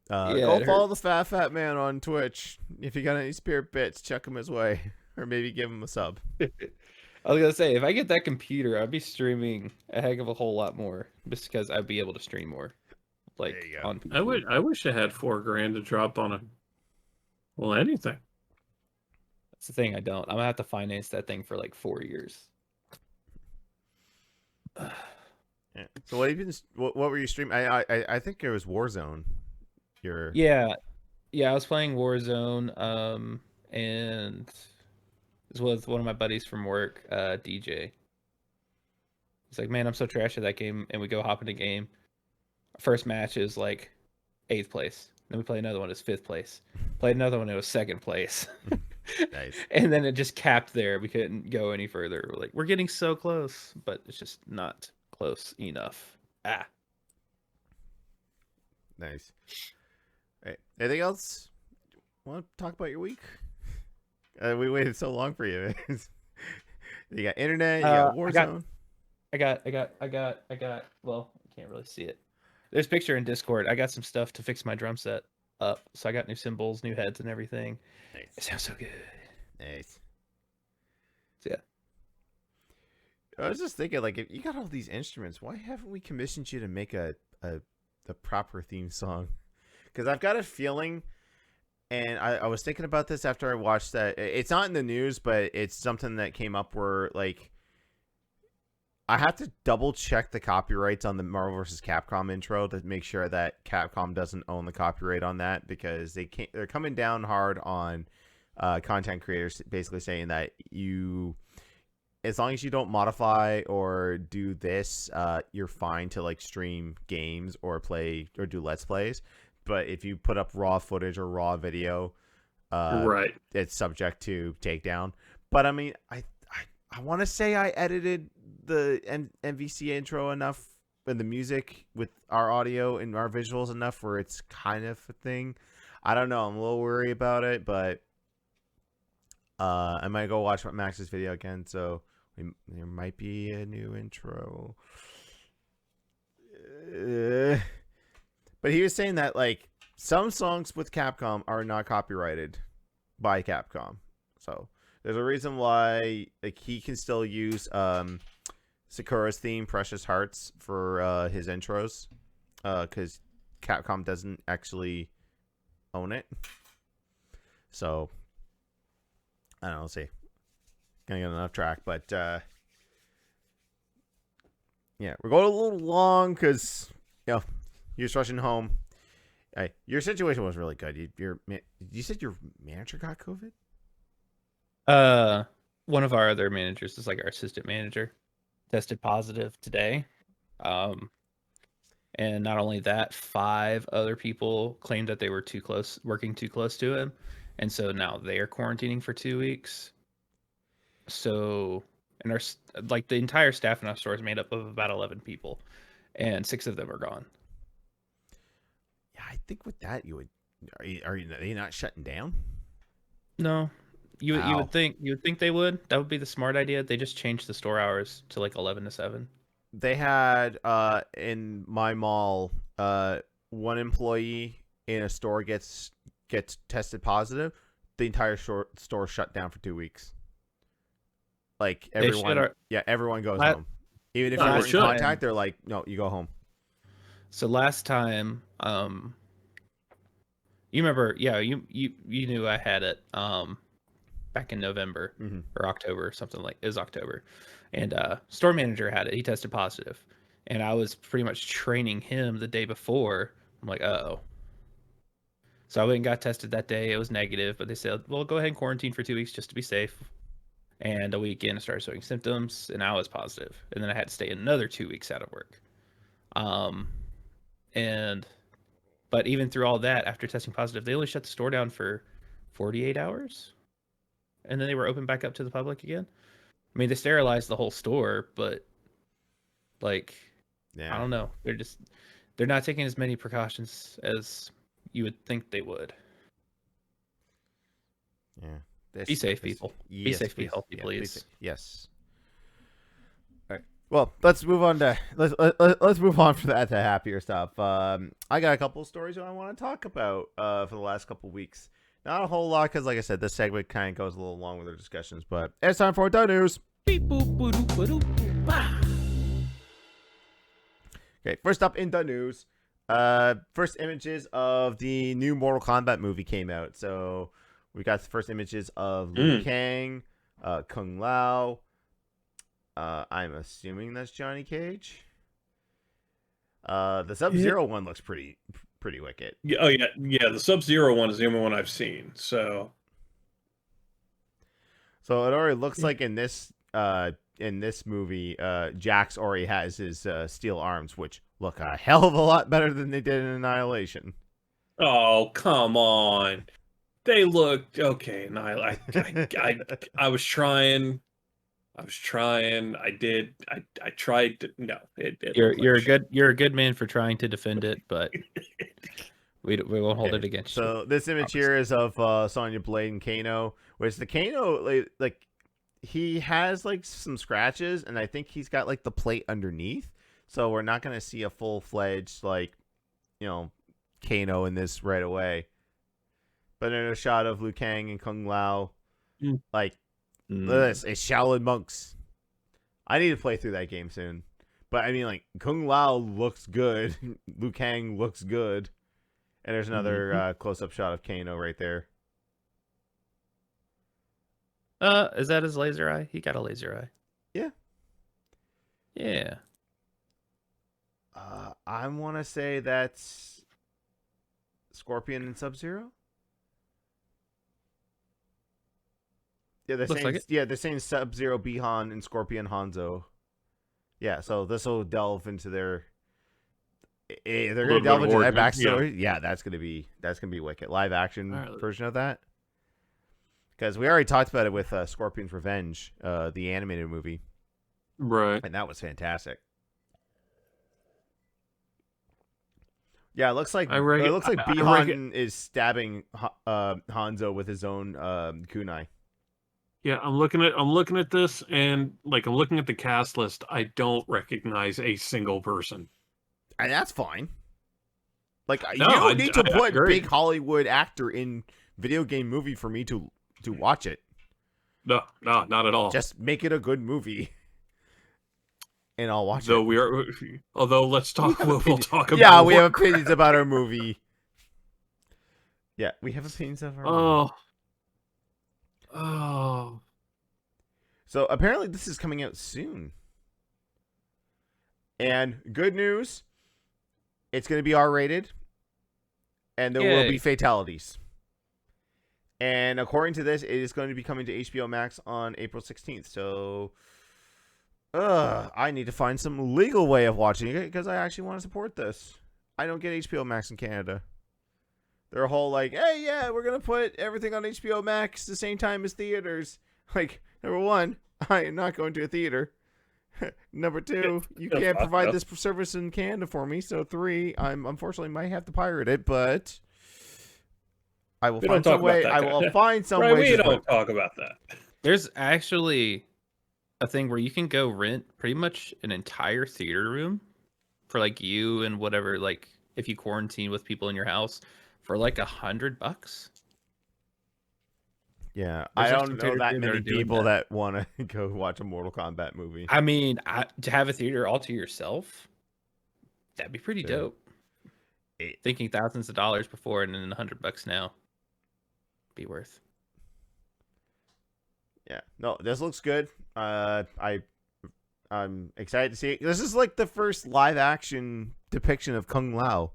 [SPEAKER 1] Go
[SPEAKER 4] it
[SPEAKER 1] follow the Fat Man on Twitch. If you got any spare bits, check him his way, or maybe give him a sub.
[SPEAKER 4] I was gonna say, if I get that computer, I'd be streaming a heck of a whole lot more, just because I'd be able to stream more, like
[SPEAKER 1] There you go.
[SPEAKER 4] on PC.
[SPEAKER 2] I wish I had $4,000 to drop on anything.
[SPEAKER 4] That's the thing. I don't. I'm gonna have to finance that thing for like 4 years.
[SPEAKER 1] Yeah. So what have you been? What were you streaming? I think it was Warzone.
[SPEAKER 4] Yeah, I was playing Warzone, and It was with one of my buddies from work, DJ. He's like, man, I'm so trash at that game, and we go hop in a game. First match is like 8th place. Then we play another one, it's 5th place. Played another one, it was 2nd place.
[SPEAKER 1] Nice.
[SPEAKER 4] And then it just capped there. We couldn't go any further. We're like, we're getting so close, but it's just not close enough. Ah.
[SPEAKER 1] Nice. All right. Anything else? Want to talk about your week? We waited so long for you. You got internet. You got Warzone.
[SPEAKER 4] I got. Well, you can't really see it. There's a picture in Discord. I got some stuff to fix my drum set up. So I got new cymbals, new heads, and everything.
[SPEAKER 1] Nice.
[SPEAKER 4] It sounds so good.
[SPEAKER 1] Nice.
[SPEAKER 4] So, yeah.
[SPEAKER 1] I was just thinking, like, if you got all these instruments, why haven't we commissioned you to make a proper theme song? Because I've got a feeling, and I was thinking about this after I watched that. It's not in the news, but it's something that came up where, like, I have to double check the copyrights on the Marvel vs. Capcom intro to make sure that Capcom doesn't own the copyright on that, because they're coming down hard on content creators, basically saying that as long as you don't modify or do this, you're fine to like stream games or play or do let's plays. But if you put up raw footage or raw video,
[SPEAKER 2] right,
[SPEAKER 1] it's subject to takedown. But I mean, I want to say I edited the MVC intro enough and the music with our audio and our visuals enough where it's kind of a thing. I don't know. I'm a little worried about it, but I might go watch Max's video again. So there might be a new intro. But he was saying that like some songs with Capcom are not copyrighted by Capcom. So there's a reason why like he can still use Sakura's theme, Precious Hearts, for his intros, because Capcom doesn't actually own it. So I don't know. We'll see. Gonna get enough track, but yeah, we're going a little long because you're just rushing home. Hey, your situation was really good. You said your manager got COVID?
[SPEAKER 4] One of our other managers is like our assistant manager, tested positive today. And not only that, 5 other people claimed that they were working too close to him, and so now they are quarantining for 2 weeks. So, and the entire staff in our store is made up of about 11 people, and 6 of them are gone.
[SPEAKER 1] Yeah, I think with that are you not shutting down?
[SPEAKER 4] No, you would think they would. That would be the smart idea. They just changed the store hours to like 11 to 7.
[SPEAKER 1] They had in my mall, one employee in a store gets tested positive, the entire store shut down for 2 weeks. Like everyone goes home. Even if you were in contact, they're like, no, you go home.
[SPEAKER 4] So last time, you remember, you knew I had it back in November or October or something, like it was October, and store manager had it. He tested positive, and I was pretty much training him the day before. I'm like, uh-oh. So I went and got tested that day. It was negative, but they said, well, go ahead and quarantine for 2 weeks just to be safe. And a week in, I started showing symptoms, and I was positive. And then I had to stay another 2 weeks out of work. But even through all that, after testing positive, they only shut the store down for 48 hours. And then they were open back up to the public again. I mean, they sterilized the whole store, but like, I don't know. They're not taking as many precautions as you would think they would.
[SPEAKER 1] Yeah.
[SPEAKER 4] Be safe, people.
[SPEAKER 1] Yes,
[SPEAKER 4] be safe, be healthy, please.
[SPEAKER 1] Yes. All right. Well, let's move on to let's move on for that to happier stuff. I got a couple of stories that I want to talk about for the last couple of weeks. Not a whole lot because, like I said, this segment kind of goes a little long with our discussions, but it's time for the news. Okay, first up in the news, first images of the new Mortal Kombat movie came out. So we got the first images of Liu Kang, Kung Lao. I'm assuming that's Johnny Cage. The Sub-Zero one looks pretty wicked.
[SPEAKER 2] Yeah, oh yeah. The Sub-Zero one is the only one I've seen. So
[SPEAKER 1] So it already looks like in this movie, Jax already has his steel arms, which look a hell of a lot better than they did in Annihilation.
[SPEAKER 2] Oh, come on. They looked okay. And I was trying. I tried to, no. It looked like
[SPEAKER 4] you're a good man for trying to defend it, but we won't hold it against you.
[SPEAKER 1] So this image here is of Sonya Blade and Kano, which the Kano like he has like some scratches, and I think he's got like the plate underneath. So we're not gonna see a full-fledged like, Kano in this right away. But in a shot of Liu Kang and Kung Lao, like this, it's Shaolin monks. I need to play through that game soon. But I mean, like, Kung Lao looks good. Liu Kang looks good. And there's another close-up shot of Kano right there.
[SPEAKER 4] Is that his laser eye? He got a laser eye.
[SPEAKER 1] Yeah.
[SPEAKER 4] Yeah.
[SPEAKER 1] I want to say that's Scorpion and Sub-Zero. Yeah, they're saying, they're saying Sub-Zero, Bihan, and Scorpion Hanzo. Yeah, so this will delve into their. They're gonna delve into that backstory. Yeah, that's gonna be wicked. Live action version of that. Because we already talked about it with Scorpion's Revenge, the animated movie.
[SPEAKER 2] Right.
[SPEAKER 1] And that was fantastic. Yeah, it looks like Bihan is stabbing Hanzo with his own kunai.
[SPEAKER 2] Yeah, I'm looking at this, and like I'm looking at the cast list. I don't recognize a single person.
[SPEAKER 1] And that's fine. Like, you don't need to put big Hollywood actor in video game movie for me to watch it.
[SPEAKER 2] No, not at all.
[SPEAKER 1] Just make it a good movie, and I'll watch it.
[SPEAKER 2] Although let's talk. We'll talk about.
[SPEAKER 1] Yeah, we have opinions about our movie. Yeah, we have opinions of our movie.
[SPEAKER 2] Oh.
[SPEAKER 1] So apparently this is coming out soon. And good news, it's going to be R-rated, and there will be fatalities. And according to this, it is going to be coming to HBO Max on April 16th. So I need to find some legal way of watching it because I actually want to support this. I don't get HBO Max in Canada. They're a whole like, hey, yeah, we're going to put everything on HBO Max the same time as theaters. Like, number one, I am not going to a theater. Number two, you can't provide this service in Canada for me. So three, I'm unfortunately might have to pirate it, but I will find some way. I will find some way.
[SPEAKER 2] We don't talk about that.
[SPEAKER 4] There's actually a thing where you can go rent pretty much an entire theater room for like you and whatever, like if you quarantine with people in your house for like $100.
[SPEAKER 1] Yeah, I don't know that many people that want to go watch a Mortal Kombat movie.
[SPEAKER 4] I mean, to have a theater all to yourself, that'd be pretty dope. Thinking thousands of dollars before and then $100 now, be worth.
[SPEAKER 1] Yeah, no, this looks good. I'm excited to see it. This is like the first live action depiction of Kung Lao,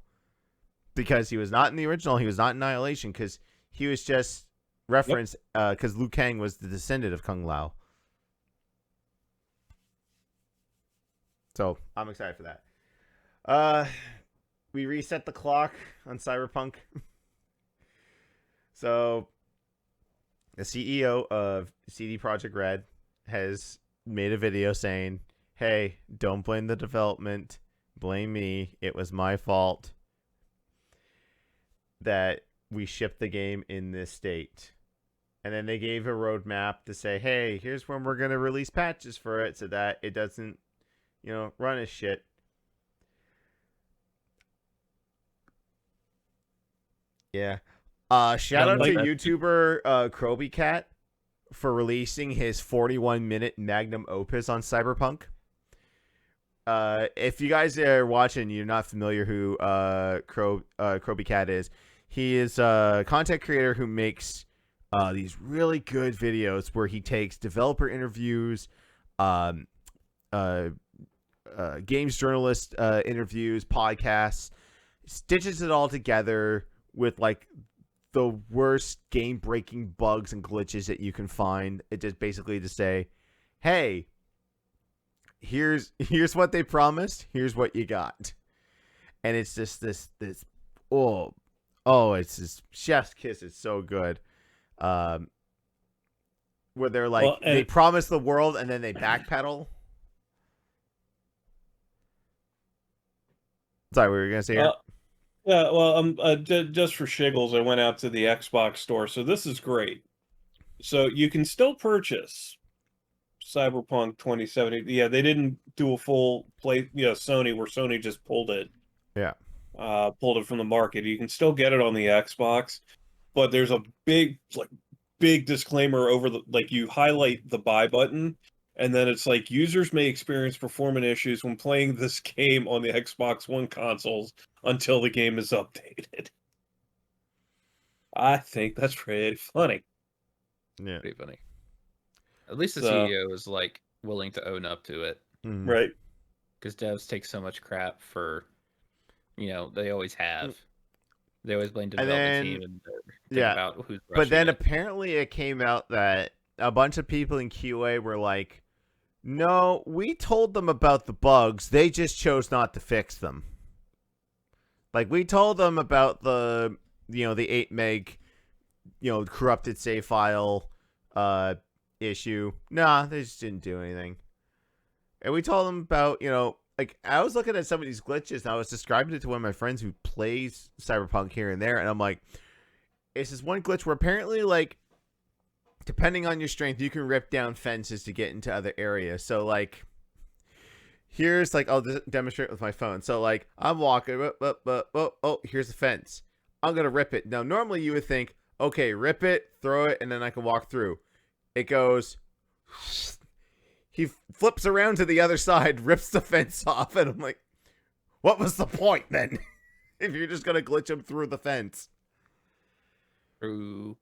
[SPEAKER 1] because he was not in the original. He was not in Annihilation because he was just referenced because Liu Kang was the descendant of Kung Lao. So I'm excited for that. We reset the clock on Cyberpunk. So the CEO of CD Projekt Red has made a video saying, hey, don't blame the development. Blame me. It was my fault that we shipped the game in this state. And then they gave a roadmap to say, hey, here's when we're going to release patches for it so that it doesn't, run as shit. Yeah. Shout out to YouTuber Kroby Cat for releasing his 41-minute magnum opus on Cyberpunk. If you guys are watching, you're not familiar who Kroby Cat is. He is a content creator who makes these really good videos where he takes developer interviews, games journalist interviews, podcasts, stitches it all together with like the worst game-breaking bugs and glitches that you can find. It just basically to say, hey, here's what they promised. Here's what you got. And it's just this it's this chef's kiss. It's so good. Where they're like, they promise the world and then they backpedal. Sorry, what were you gonna say here?
[SPEAKER 2] Yeah, well, just for shiggles, I went out to the Xbox store, so this is great. So you can still purchase Cyberpunk 2070. Yeah, they didn't do a full play. Sony, where Sony just pulled it.
[SPEAKER 1] Yeah,
[SPEAKER 2] pulled it from the market. You can still get it on the Xbox, but there's a big disclaimer over you highlight the buy button. And then it's like, users may experience performance issues when playing this game on the Xbox One consoles until the game is updated. I think that's pretty funny.
[SPEAKER 1] Yeah,
[SPEAKER 4] pretty funny. At least the CEO is willing to own up to it,
[SPEAKER 2] right?
[SPEAKER 4] Because devs take so much crap for, they always have. They always blame the development team and think about who's rushing
[SPEAKER 1] But then
[SPEAKER 4] it.
[SPEAKER 1] apparently it came out that a bunch of people in QA were like, no, we told them about the bugs. They just chose not to fix them. Like, we told them about the 8 meg, corrupted save file issue. Nah, they just didn't do anything. And we told them about, I was looking at some of these glitches and I was describing it to one of my friends who plays Cyberpunk here and there. And I'm like, it's this one glitch where apparently, depending on your strength, you can rip down fences to get into other areas. So, here's, I'll demonstrate with my phone. So, I'm walking, here's the fence. I'm going to rip it. Now, normally you would think, okay, rip it, throw it, and then I can walk through. It goes, he flips around to the other side, rips the fence off, and I'm like, what was the point then? If you're just going to glitch him through the fence.
[SPEAKER 4] True.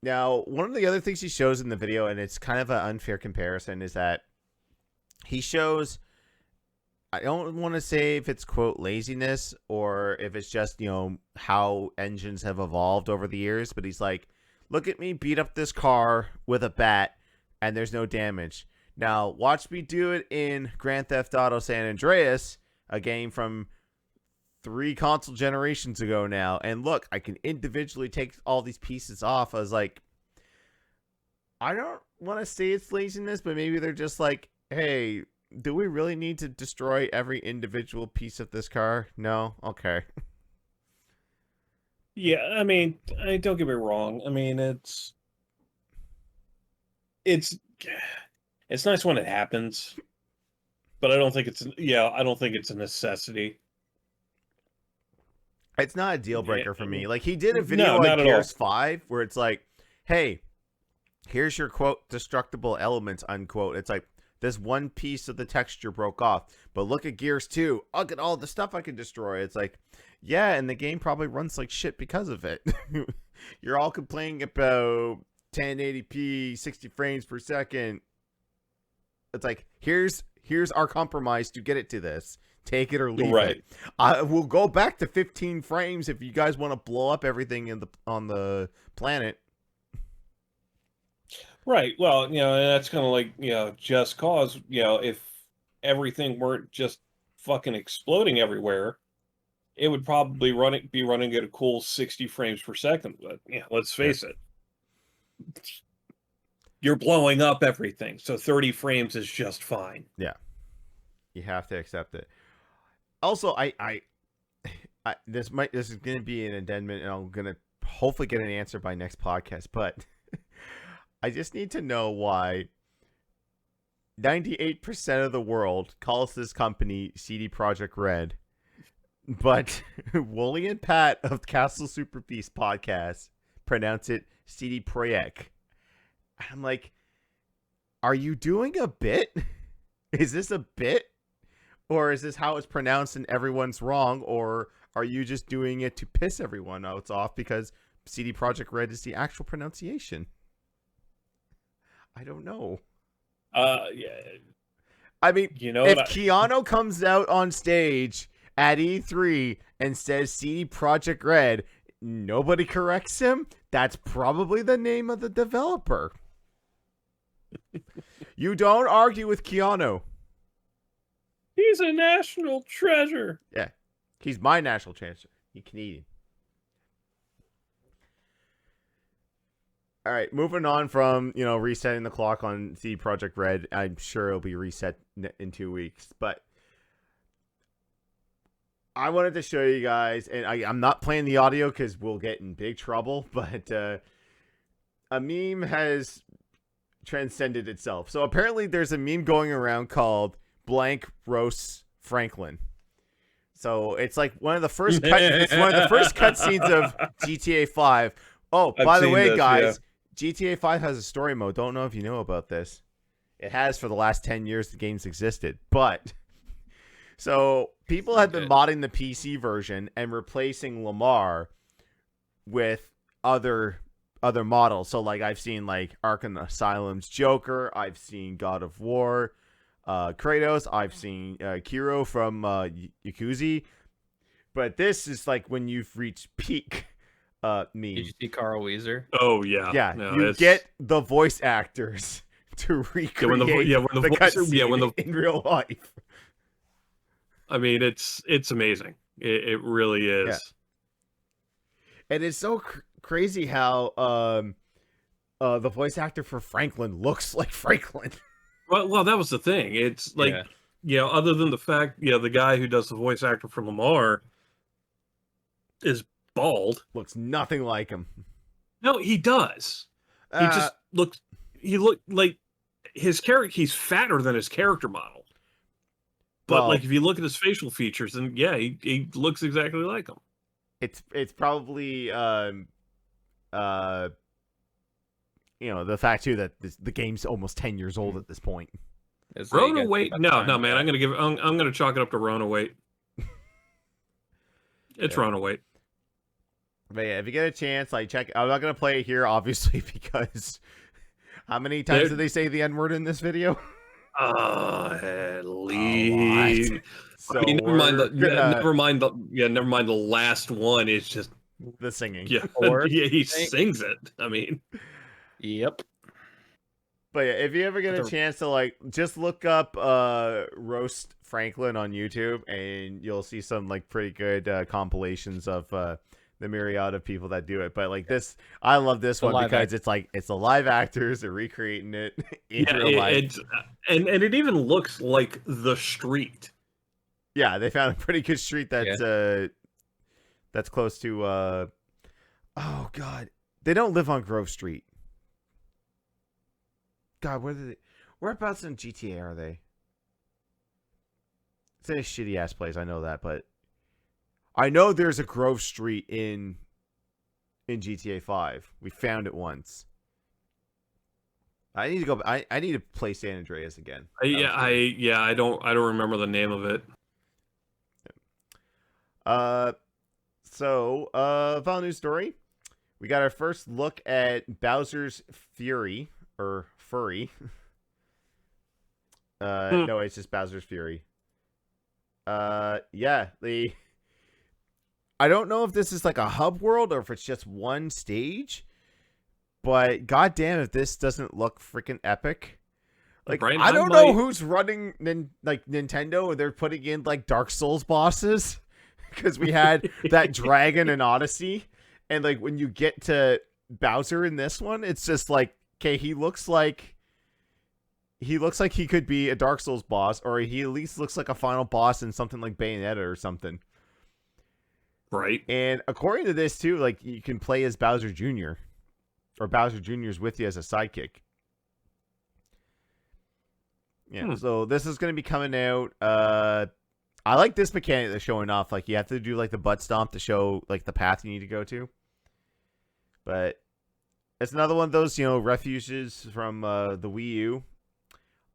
[SPEAKER 1] Now, one of the other things he shows in the video, and it's kind of an unfair comparison, is that he shows, I don't want to say if it's, quote, laziness or if it's just, how engines have evolved over the years, but he's like, look at me beat up this car with a bat, and there's no damage. Now, watch me do it in Grand Theft Auto San Andreas, a game from 3 console generations ago now, and look, I can individually take all these pieces off. I was like, I don't want to say it's laziness, but maybe they're just like, hey, do we really need to destroy every individual piece of this car? No? Okay.
[SPEAKER 2] Yeah, I mean, don't get me wrong. I mean, it's nice when it happens, but I don't think it's a necessity.
[SPEAKER 1] It's not a deal breaker for me. He did a video on Gears 5 where it's like, hey, here's your, quote, destructible elements, unquote. It's like, this one piece of the texture broke off, but look at Gears 2. Look at all the stuff I can destroy. It's like, yeah, and the game probably runs like shit because of it. You're all complaining about 1080p, 60 frames per second. It's like, here's our compromise to get it to this. Take it or leave it. We'll go back to 15 frames if you guys want to blow up everything on the planet.
[SPEAKER 2] Right. Well, that's kind of like, Just Cause, if everything weren't just fucking exploding everywhere, it would probably be running at a cool 60 frames per second. But let's face it. You're blowing up everything. So 30 frames is just fine.
[SPEAKER 1] Yeah. You have to accept it. Also, this is going to be an addendum, and I'm going to hopefully get an answer by next podcast, but I just need to know why 98% of the world calls this company CD Projekt Red, but Wooly and Pat of Castle Super Beast podcast pronounce it CD Projekt. I'm like, are you doing a bit? Is this a bit? Or is this how it's pronounced and everyone's wrong? Or are you just doing it to piss everyone else off because CD Projekt Red is the actual pronunciation? I don't know.
[SPEAKER 2] Yeah.
[SPEAKER 1] I mean, if Keanu comes out on stage at E3 and says CD Projekt Red, nobody corrects him, that's probably the name of the developer. You don't argue with Keanu.
[SPEAKER 2] He's a national treasure.
[SPEAKER 1] Yeah, he's my national treasure. He's Canadian. All right, moving on from, resetting the clock on CD Projekt Red. I'm sure it'll be reset in 2 weeks, but I wanted to show you guys, and I'm not playing the audio because we'll get in big trouble, but a meme has transcended itself. So apparently there's a meme going around called blank roasts Franklin. So it's like one of the first cutscenes of GTA 5. Oh, by the way, guys, GTA 5 has a story mode. Don't know if you know about this. It has for the last 10 years the game's existed. But so people have been modding the PC version and replacing Lamar with other models. So like I've seen like Arkham Asylum's Joker, I've seen God of War, Kratos, I've seen Kiro from Yakuza. But this is like when you've reached peak meme.
[SPEAKER 4] Did you see Carl Weezer?
[SPEAKER 2] Oh yeah,
[SPEAKER 1] Yeah,
[SPEAKER 2] no,
[SPEAKER 1] you get the voice actors to recreate the cutscene in real life.
[SPEAKER 2] I mean, it's amazing. It really is.
[SPEAKER 1] Yeah. And it's so crazy how the voice actor for Franklin looks like Franklin.
[SPEAKER 2] Well, that was the thing. It's like, other than the fact, the guy who does the voice actor for Lamar is bald.
[SPEAKER 1] Looks nothing like him.
[SPEAKER 2] No, he does. He just looks. He looked like his character. He's fatter than his character model. But like, if you look at his facial features, then he looks exactly like him.
[SPEAKER 1] It's probably the fact too that the game's almost 10 years old at this point.
[SPEAKER 2] Rona weight? No, man. I'm gonna chalk it up to Rona weight. It's Rona weight.
[SPEAKER 1] But yeah, if you get a chance, like check. I'm not gonna play it here, obviously, because how many times did they say the N-word in this video?
[SPEAKER 2] At least.
[SPEAKER 1] So
[SPEAKER 2] I mean, never mind the last one. It's just
[SPEAKER 1] the singing.
[SPEAKER 2] Yeah, he sings it. I mean,
[SPEAKER 4] yep.
[SPEAKER 1] But yeah, if you ever get a chance to like just look up roast Franklin on YouTube, and you'll see some like pretty good compilations of the myriad of people that do it. But like this, I love this one because it's the live actors, they're recreating it in real life.
[SPEAKER 2] And it even looks like the street.
[SPEAKER 1] Yeah, they found a pretty good street that's close to oh god. They don't live on Grove Street. God, whereabouts in GTA are they? It's in a shitty ass place, I know that, but I know there's a Grove Street in GTA 5. We found it once. I need to go. I need to play San Andreas again.
[SPEAKER 2] I don't remember the name of it.
[SPEAKER 1] So final news story. We got our first look at Bowser's Fury or Furry. No, it's just Bowser's Fury. Yeah, I don't know if this is like a hub world or if it's just one stage, but goddamn if this doesn't look freaking epic. Like, Brian, I don't know who's running Nintendo. They're putting in like Dark Souls bosses because we had that dragon in Odyssey, and like when you get to Bowser in this one, it's just like, okay, he looks like he could be a Dark Souls boss, or he at least looks like a final boss in something like Bayonetta or something.
[SPEAKER 2] Right.
[SPEAKER 1] And according to this too, like you can play as Bowser Jr. or Bowser Jr.'s with you as a sidekick. Yeah, so this is going to be coming out. I like this mechanic they're showing off. Like you have to do like the butt stomp to show like the path you need to go to. But it's another one of those, refuges from the Wii U.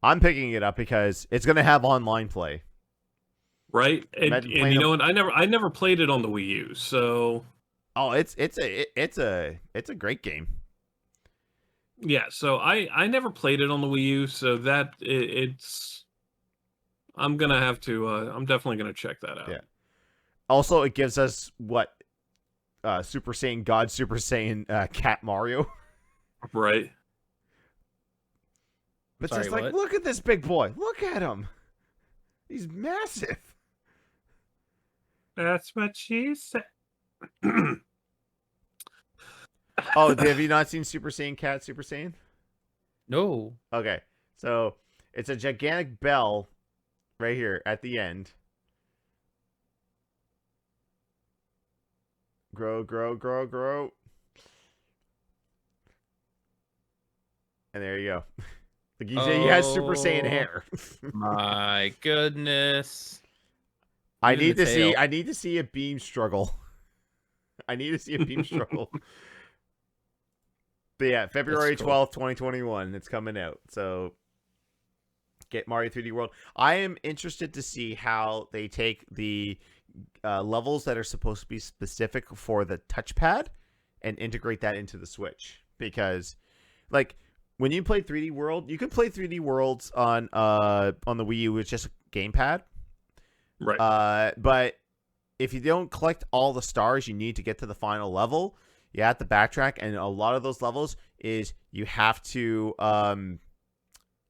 [SPEAKER 1] I'm picking it up because it's going to have online play.
[SPEAKER 2] Right, and you know what? I never played it on the Wii U, so.
[SPEAKER 1] Oh, it's a great game.
[SPEAKER 2] Yeah, so I never played it on the Wii U, so that it's. I'm gonna have to. I'm definitely gonna check that out.
[SPEAKER 1] Yeah. Also, it gives us what Super Saiyan God, Super Saiyan Cat Mario.
[SPEAKER 2] Right.
[SPEAKER 1] But
[SPEAKER 4] Sorry,
[SPEAKER 1] just like,
[SPEAKER 4] what?
[SPEAKER 1] look at this big boy. Look at him. He's massive.
[SPEAKER 2] That's what she said.
[SPEAKER 1] Oh, have you not seen Super Saiyan Cat, Super Saiyan?
[SPEAKER 4] No.
[SPEAKER 1] Okay, so it's a gigantic bell right here at the end. Grow, grow, grow, grow. And there you go. Like he has Super Saiyan hair.
[SPEAKER 4] My goodness.
[SPEAKER 1] I
[SPEAKER 4] Even
[SPEAKER 1] need
[SPEAKER 4] the
[SPEAKER 1] to see.
[SPEAKER 4] tail.
[SPEAKER 1] I need to see a beam struggle. I need to see a beam struggle. But yeah, February
[SPEAKER 4] cool.
[SPEAKER 1] 12th, 2021. It's coming out. So get Mario 3D World. I am interested to see how they take the levels that are supposed to be specific for the touchpad and integrate that into the Switch. Because, like, when you play 3D World, you can play 3D Worlds on the Wii U with just a gamepad.
[SPEAKER 2] Right.
[SPEAKER 1] But if you don't collect all the stars you need to get to the final level, you have to backtrack, and a lot of those levels is you have to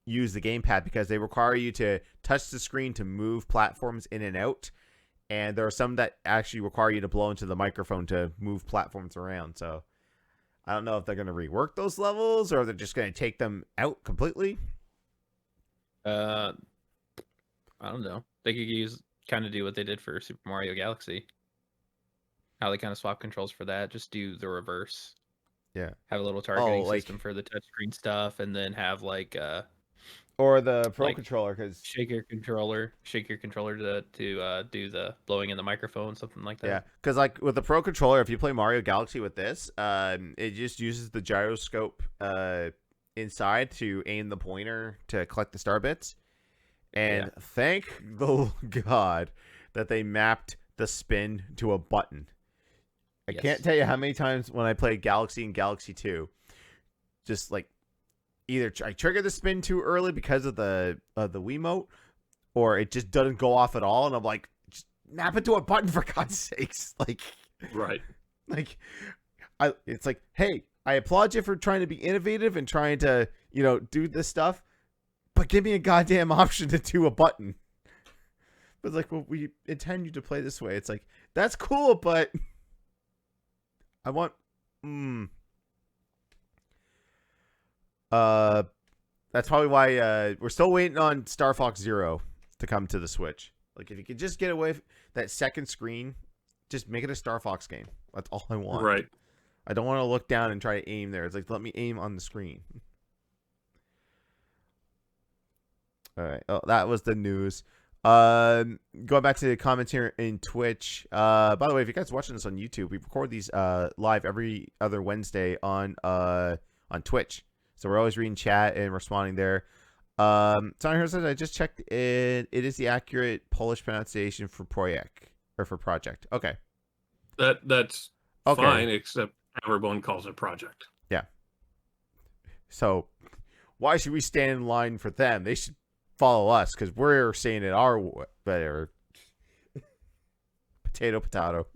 [SPEAKER 1] use the gamepad because they require you to touch the screen to move platforms in and out, and there are some that actually require you to blow into the microphone to move platforms around. So I don't know if they're going to rework those levels or they're just going to take them out completely.
[SPEAKER 4] I don't know. They could do what they did for Super Mario Galaxy. How they kind of swap controls for that. Just do the reverse.
[SPEAKER 1] Yeah.
[SPEAKER 4] Have a little targeting
[SPEAKER 1] like-
[SPEAKER 4] system for the touchscreen stuff, and then have like
[SPEAKER 1] Or the Pro
[SPEAKER 4] Like,
[SPEAKER 1] Controller, because
[SPEAKER 4] shake your controller to do the blowing in the microphone, something like that.
[SPEAKER 1] yeah, because like with the Pro Controller, if you play Mario Galaxy with this, it just uses the gyroscope inside to aim the pointer to collect the star bits. And thank the God that they mapped the spin to a button. I can't tell you how many times when I played Galaxy and Galaxy 2, just like either I trigger the spin too early because of the Wiimote, or it just doesn't go off at all, and I'm like, just map it to a button for God's sakes. Like,
[SPEAKER 2] Right.
[SPEAKER 1] like, it's like, hey, I applaud you for trying to be innovative and trying to, do this stuff, but give me a goddamn option to do a button. But it's like, well, we intend you to play this way. It's like, that's cool, but I want, that's probably why we're still waiting on Star Fox Zero to come to the Switch. Like, if you could just get away from that second screen, just make it a Star Fox game. That's all I want.
[SPEAKER 2] Right.
[SPEAKER 1] I don't want to look down and try to aim there. It's like, let me aim on the screen. All right. Oh, that was the news. Going back to the comments here in Twitch. By the way, if you guys are watching this on YouTube, we record these live every other Wednesday on Twitch. So we're always reading chat and responding there. Someone here says, I just checked it. It is the accurate Polish pronunciation for project. Okay.
[SPEAKER 2] That's
[SPEAKER 1] Okay.
[SPEAKER 2] fine, except everyone calls it project.
[SPEAKER 1] Yeah. So why should we stand in line for them? They should follow us because we're saying it our way. Whatever. Potato.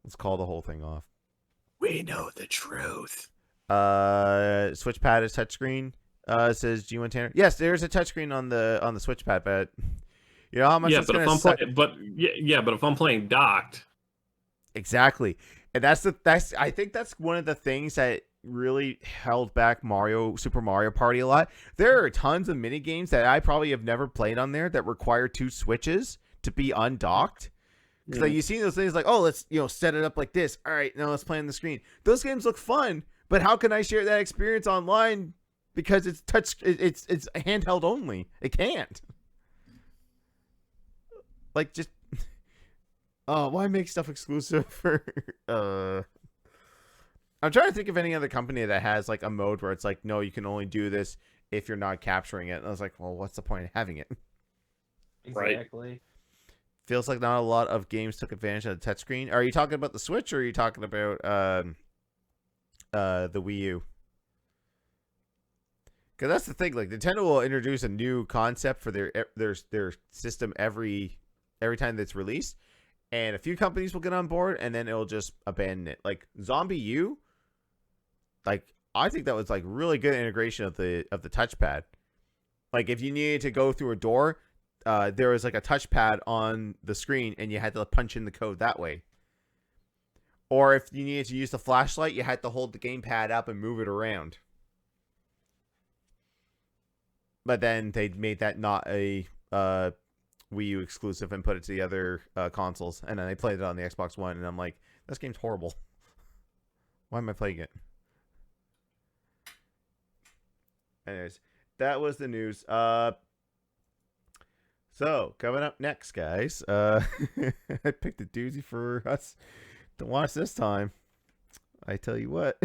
[SPEAKER 1] Let's call the whole thing off.
[SPEAKER 2] We know the truth.
[SPEAKER 1] Switch pad is touchscreen. Says G1 Tanner. Yes, there's a touchscreen on the Switch pad, but you know how much it's gonna suck.
[SPEAKER 2] But if I'm playing docked.
[SPEAKER 1] Exactly. And I think that's one of the things that really held back Super Mario Party a lot. There are tons of mini games that I probably have never played on there that require two switches to be undocked. Because like, you see those things like, oh, let's set it up like this. All right, now let's play on the screen. Those games look fun, but how can I share that experience online because it's it's handheld only? It can't. Like, just why make stuff exclusive for I'm trying to think of any other company that has like a mode where it's like, no, you can only do this if you're not capturing it. And I was like, well, what's the point of having it?
[SPEAKER 4] Exactly.
[SPEAKER 2] Right.
[SPEAKER 1] Feels like not a lot of games took advantage of the touchscreen. Are you talking about the Switch or are you talking about the Wii U? Because that's the thing. Like, Nintendo will introduce a new concept for their system every time that's released, and a few companies will get on board, and then it'll just abandon it. Like Zombie U, like I think that was like really good integration of the touchpad. Like if you needed to go through a door, there was like a touchpad on the screen, and you had to punch in the code that way. Or if you needed to use the flashlight, you had to hold the gamepad up and move it around. But then they made that not a Wii U exclusive and put it to the other consoles. And then they played it on the Xbox One. And I'm like, this game's horrible. Why am I playing it? Anyways, that was the news. So, coming up next, guys. I picked a doozy for us to watch this time. I tell you what.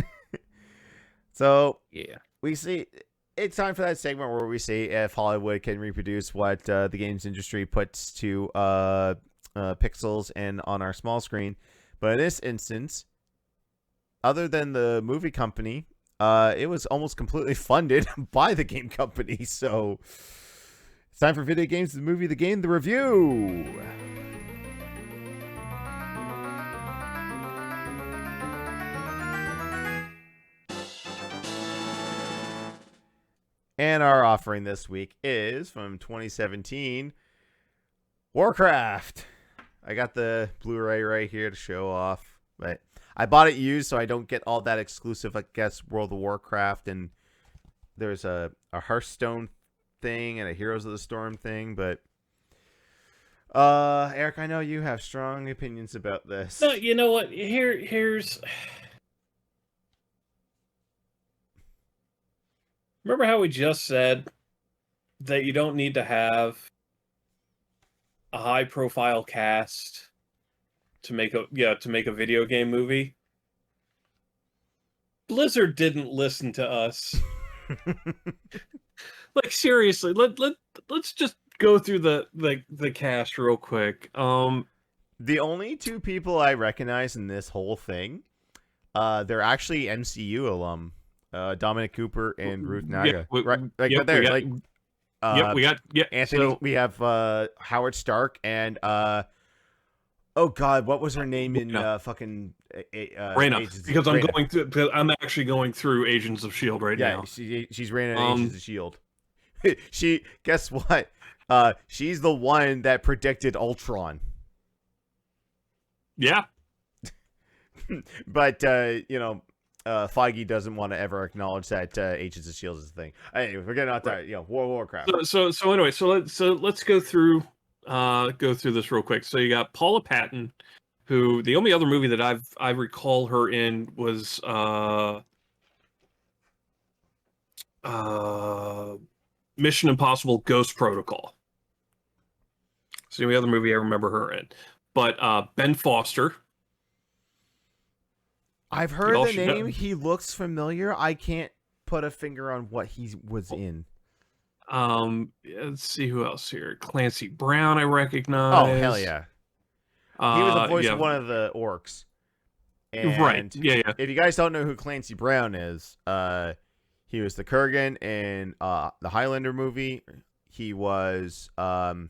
[SPEAKER 1] So,
[SPEAKER 4] Yeah.
[SPEAKER 1] we see... It's time for that segment where we see if Hollywood can reproduce what the games industry puts to pixels and on our small screen. But in this instance, other than the movie company, it was almost completely funded by the game company. So it's time for Video Games, the Movie, the Game, the Review. And our offering this week is from 2017, Warcraft. I got the Blu-ray right here to show off, but I bought it used so I don't get all that exclusive, I guess, World of Warcraft. And there's a Hearthstone thing and a Heroes of the Storm thing, but Eric, I know you have strong opinions about this.
[SPEAKER 2] No, you know what? Here's. Remember how we just said that you don't need to have a high-profile cast to make a video game movie? Blizzard didn't listen to us. Like seriously, let's just go through the cast real quick.
[SPEAKER 1] The only two people I recognize in this whole thing, they're actually MCU alum. Dominic Cooper and Ruth Naga.
[SPEAKER 2] Yeah,
[SPEAKER 1] right there.
[SPEAKER 2] We got
[SPEAKER 1] Anthony.
[SPEAKER 2] So,
[SPEAKER 1] we have Howard Stark and oh god, what was her name in fucking
[SPEAKER 2] Reyna? Because I'm actually going through Agents of S.H.I.E.L.D. right now.
[SPEAKER 1] She's Reyna in Agents of S.H.I.E.L.D. She, guess what? She's the one that predicted Ultron.
[SPEAKER 2] Yeah.
[SPEAKER 1] But Feige doesn't want to ever acknowledge that Agents of S.H.I.E.L.D. is a thing. Anyway, we're getting out there. Warcraft.
[SPEAKER 2] So anyway, let's go through this real quick. So you got Paula Patton, who the only other movie that I recall her in was Mission Impossible: Ghost Protocol. It's the only other movie I remember her in. But Ben Foster.
[SPEAKER 1] I've heard the name. He looks familiar. I can't put a finger on what he was in.
[SPEAKER 2] Let's see who else here. Clancy Brown, I recognize.
[SPEAKER 1] Oh, hell yeah. He was the voice of one of the orcs. And
[SPEAKER 2] right. Yeah.
[SPEAKER 1] If you guys don't know who Clancy Brown is, he was the Kurgan in the Highlander movie. He was the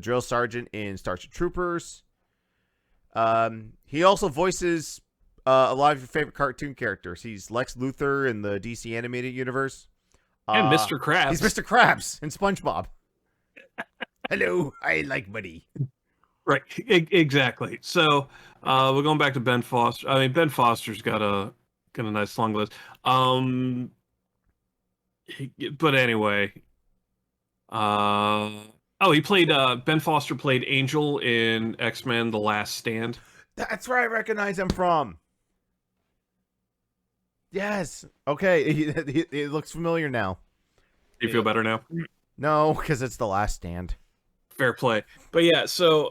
[SPEAKER 1] drill sergeant in Starship Troopers. He also voices a lot of your favorite cartoon characters. He's Lex Luthor in the DC animated universe.
[SPEAKER 2] And Mr. Krabs.
[SPEAKER 1] He's Mr. Krabs in SpongeBob. Hello, I like Buddy.
[SPEAKER 2] Right, exactly. So we're going back to Ben Foster. I mean, Ben Foster's got a nice long list. But anyway, he played Ben Foster played Angel in X-Men: The Last Stand.
[SPEAKER 1] That's where I recognize him from. Yes. Okay. It looks familiar now.
[SPEAKER 2] Do you feel better now?
[SPEAKER 1] No, because it's The Last Stand.
[SPEAKER 2] Fair play. But yeah, so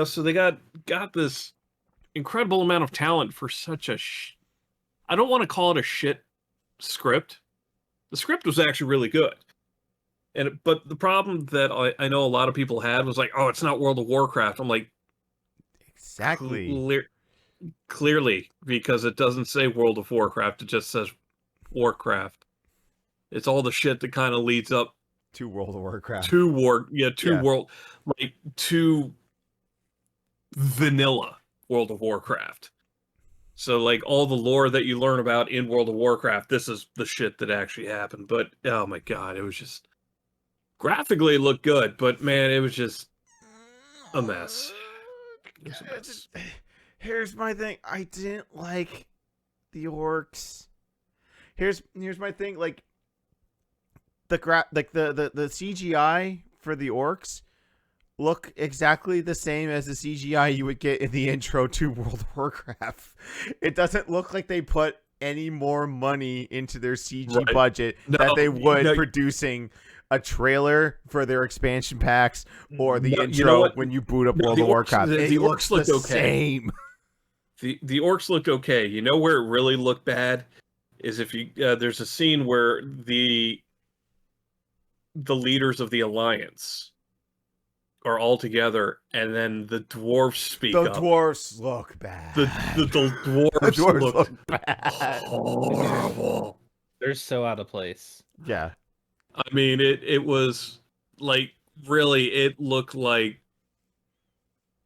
[SPEAKER 2] so they got this incredible amount of talent for such a I don't want to call it a shit script. The script was actually really good. But the problem that I know a lot of people had was like, oh, it's not World of Warcraft. I'm like,
[SPEAKER 1] exactly.
[SPEAKER 2] Clearly, because it doesn't say World of Warcraft, it just says Warcraft. It's all the shit that kind of leads up
[SPEAKER 1] to World of Warcraft.
[SPEAKER 2] World, like to vanilla World of Warcraft. So like all the lore that you learn about in World of Warcraft, this is the shit that actually happened. But oh my god, it was just graphically it looked good, but man, it was just a mess. It was a mess.
[SPEAKER 1] Here's my thing. I didn't like the orcs. Here's my thing. Like the CGI for the orcs look exactly the same as the CGI you would get in the intro to World of Warcraft. It doesn't look like they put any more money into their CG budget that they would producing a trailer for their expansion packs or the intro when you boot up World of Warcraft.
[SPEAKER 2] The orcs looked okay.
[SPEAKER 1] Same.
[SPEAKER 2] The orcs looked okay. You know where it really looked bad is if you there's a scene where the leaders of the Alliance are all together, and then the dwarves speak up.
[SPEAKER 1] The dwarves look bad.
[SPEAKER 2] The dwarves look
[SPEAKER 1] bad.
[SPEAKER 2] Horrible.
[SPEAKER 4] They're so out of place.
[SPEAKER 1] Yeah.
[SPEAKER 2] I mean, it was like really. It looked like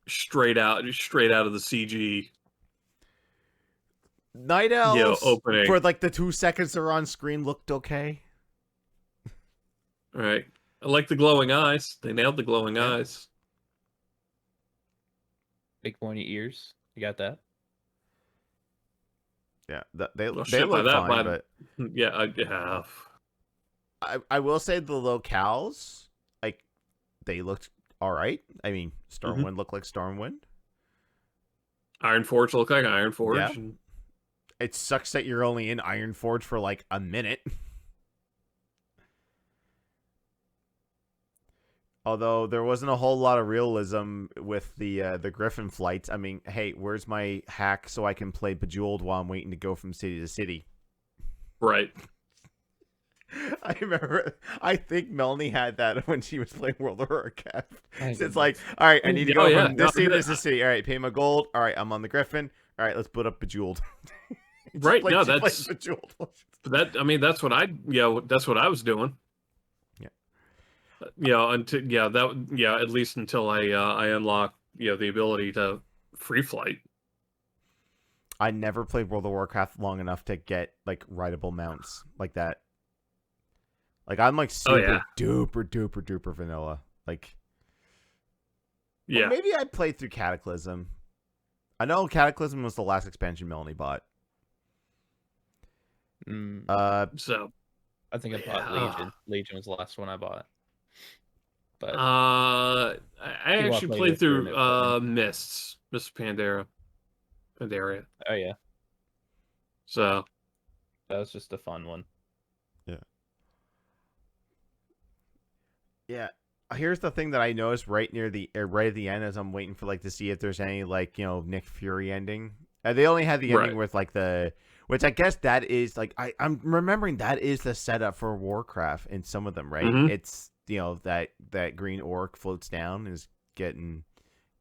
[SPEAKER 2] straight out of the CG.
[SPEAKER 1] Night Elves
[SPEAKER 2] opening
[SPEAKER 1] for like the 2 seconds they're on screen looked okay.
[SPEAKER 2] All right. I like the glowing eyes. They nailed the glowing eyes.
[SPEAKER 4] Big pointy ears. You got that?
[SPEAKER 1] Yeah, they look
[SPEAKER 2] that,
[SPEAKER 1] fine, but
[SPEAKER 2] yeah, I have.
[SPEAKER 1] I will say the locales, like, they looked all right. I mean, Stormwind looked like Stormwind.
[SPEAKER 2] Ironforge looked like Ironforge.
[SPEAKER 1] Yeah. It sucks that you're only in Ironforge for like a minute. Although there wasn't a whole lot of realism with the Griffin flights. I mean, hey, where's my hack so I can play Bejeweled while I'm waiting to go from city to city?
[SPEAKER 2] Right.
[SPEAKER 1] I remember, I think Melanie had that when she was playing World of Warcraft. It's like, all right, I need to go from this city to this city. All right, pay my gold. All right, I'm on the Griffin. All right, let's put up Bejeweled.
[SPEAKER 2] Right, no, that's
[SPEAKER 1] Bejeweled.
[SPEAKER 2] I mean, that's what that's what I was doing. At least until I unlock the ability to free flight.
[SPEAKER 1] I never played World of Warcraft long enough to get like rideable mounts like that. Like I'm like super duper vanilla. Like maybe I played through Cataclysm. I know Cataclysm was the last expansion Melanie bought.
[SPEAKER 2] So
[SPEAKER 4] I think I bought Legion. Legion was the last one I bought. But
[SPEAKER 2] I actually played through Mists, Mists Pandaria.
[SPEAKER 4] Oh yeah.
[SPEAKER 2] So
[SPEAKER 4] that was just a fun one.
[SPEAKER 1] Yeah. Here's the thing that I noticed right at the end as I'm waiting for like to see if there's any like Nick Fury ending. They only had the ending with like which I guess that is like I'm remembering that is the setup for Warcraft in some of them, right?
[SPEAKER 2] Mm-hmm.
[SPEAKER 1] It's that green orc floats down and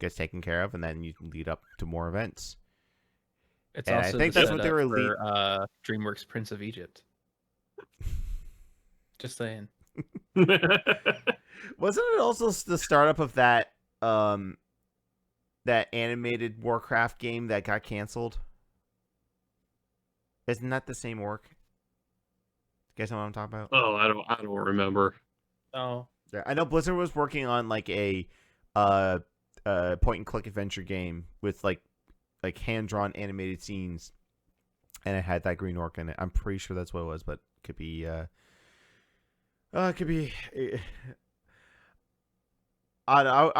[SPEAKER 1] gets taken care of, and then you lead up to more events.
[SPEAKER 4] It's also I think that's what they were for DreamWorks Prince of Egypt. Just saying.
[SPEAKER 1] Wasn't it also the startup of that that animated Warcraft game that got canceled? Isn't that the same orc? You guys know what I'm talking about?
[SPEAKER 2] Oh, I don't remember.
[SPEAKER 4] Oh,
[SPEAKER 1] yeah, I know Blizzard was working on like a point and click adventure game with like hand drawn animated scenes, and it had that green orc in it. I'm pretty sure that's what it was, but could be I had a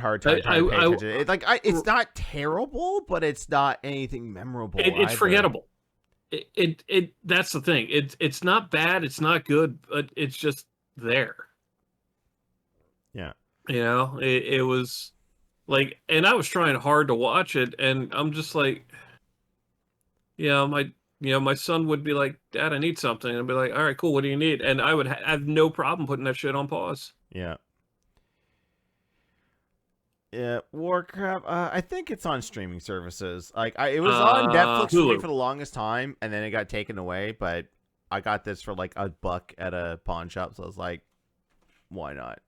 [SPEAKER 1] hard time paying attention. It's not terrible, but it's not anything memorable.
[SPEAKER 2] It's forgettable. It that's the thing. It's not bad. It's not good, but it's just there.
[SPEAKER 1] Yeah.
[SPEAKER 2] It was like, and I was trying hard to watch it, and I'm just like, my son would be like, "Dad, I need something," and I'd be like, "All right, cool. What do you need?" And I would have no problem putting that shit on pause.
[SPEAKER 1] Yeah. Yeah, Warcraft. I think it's on streaming services. Like, it was on Netflix for me for the longest time, and then it got taken away. But I got this for like $1 at a pawn shop, so I was like, "Why not?"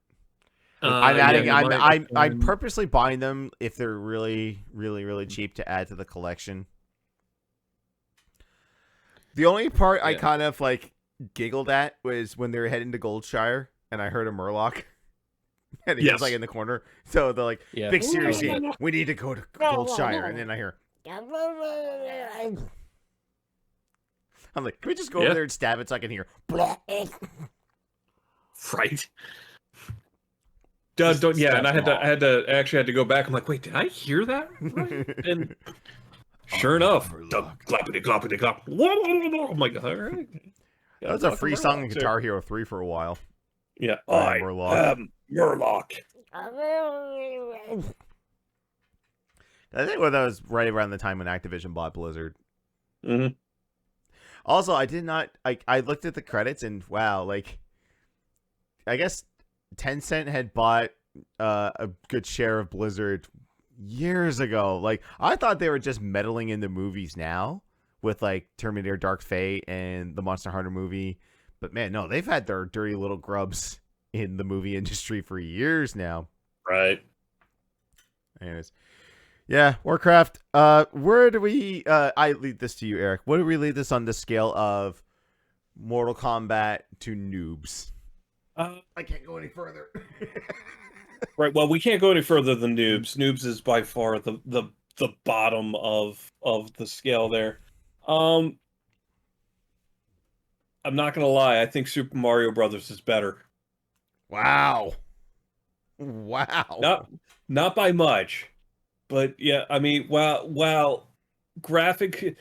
[SPEAKER 1] I'm
[SPEAKER 2] yeah,
[SPEAKER 1] adding.
[SPEAKER 2] you
[SPEAKER 1] I'm
[SPEAKER 2] might,
[SPEAKER 1] I'm purposely buying them if they're really, really, really cheap to add to the collection. The only part I
[SPEAKER 4] Yeah.
[SPEAKER 1] kind of like giggled at was when they were heading to Goldshire and I heard a Murloc and he was like
[SPEAKER 2] Yes.
[SPEAKER 1] in the corner. So they're like,
[SPEAKER 4] Yeah.
[SPEAKER 1] "Big
[SPEAKER 4] that was
[SPEAKER 1] seriously,
[SPEAKER 4] it.
[SPEAKER 1] we need to go to Goldshire," and then I hear, I'm like, "Can we just go over
[SPEAKER 2] Yeah.
[SPEAKER 1] there and stab it so I can hear?"
[SPEAKER 2] Right.
[SPEAKER 1] Just
[SPEAKER 2] Don't yeah, and
[SPEAKER 1] stab
[SPEAKER 2] I actually had to go back. I'm like, wait, did I hear that right? And sure enough,
[SPEAKER 1] Murloc.
[SPEAKER 2] gloppity gloppity glop. I'm like, all right.
[SPEAKER 1] That was a free song in Guitar Hero 3 for a while.
[SPEAKER 2] Yeah,
[SPEAKER 1] I
[SPEAKER 2] I
[SPEAKER 1] Murloc.
[SPEAKER 2] am Murloc.
[SPEAKER 1] I think that was right around the time when Activision bought Blizzard.
[SPEAKER 2] Mm-hmm.
[SPEAKER 1] Also, I did not. I looked at the credits and wow, like, I guess Tencent had bought a good share of Blizzard years ago. Like, I thought they were just meddling in the movies now with like Terminator Dark Fate and the Monster Hunter movie. But man, no, they've had their dirty little grubs in the movie industry for years now.
[SPEAKER 2] Right.
[SPEAKER 1] Anyways. Yeah, Warcraft. Where do we I lead this to you, Eric. Where do we lead this on the scale of Mortal Kombat to noobs? I can't go any further.
[SPEAKER 2] Right. Well, we can't go any further than Noobs. Noobs is by far the bottom of the scale there. I'm not gonna lie. I think Super Mario Brothers is better.
[SPEAKER 1] Wow.
[SPEAKER 2] Not by much, but yeah. I mean, while graphically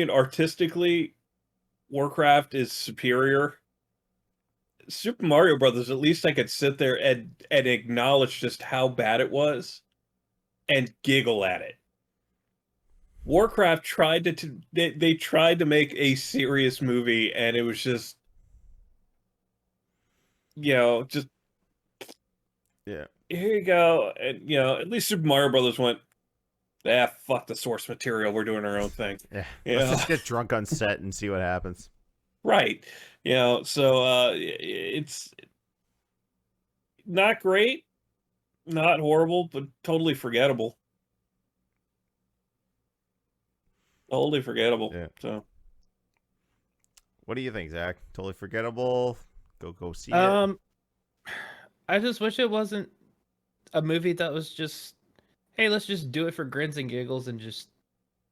[SPEAKER 2] and artistically, Warcraft is superior. Super Mario Brothers, at least I could sit there and acknowledge just how bad it was and giggle at it. Warcraft tried they tried to make a serious movie and it was just just
[SPEAKER 1] Yeah.
[SPEAKER 2] here you go. And at least Super Mario Brothers went, fuck the source material, we're doing our own thing.
[SPEAKER 1] Yeah. Let's just get drunk on set and see what happens.
[SPEAKER 2] Right. So it's not great, not horrible, but totally forgettable. Totally forgettable.
[SPEAKER 1] Yeah.
[SPEAKER 2] So
[SPEAKER 1] What do you think, Zach? Totally forgettable. Go see it.
[SPEAKER 4] I just wish it wasn't a movie that was just, hey, let's just do it for grins and giggles and just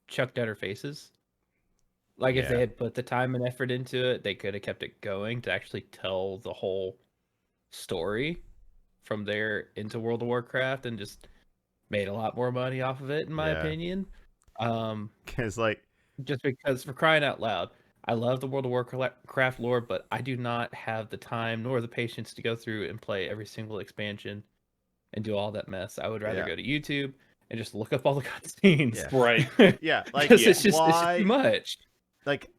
[SPEAKER 4] chucked at our faces. Like, if they had put the time and effort into it, they could have kept it going to actually tell the whole story from there into World of Warcraft and just made a lot more money off of it, in my opinion.
[SPEAKER 1] Because, like,
[SPEAKER 4] just because, for crying out loud, I love the World of Warcraft lore, but I do not have the time nor the patience to go through and play every single expansion and do all that mess. I would rather go to YouTube and just look up all the cutscenes.
[SPEAKER 1] Yeah.
[SPEAKER 2] Right.
[SPEAKER 1] Yeah, like,
[SPEAKER 4] it's just too much.
[SPEAKER 1] Like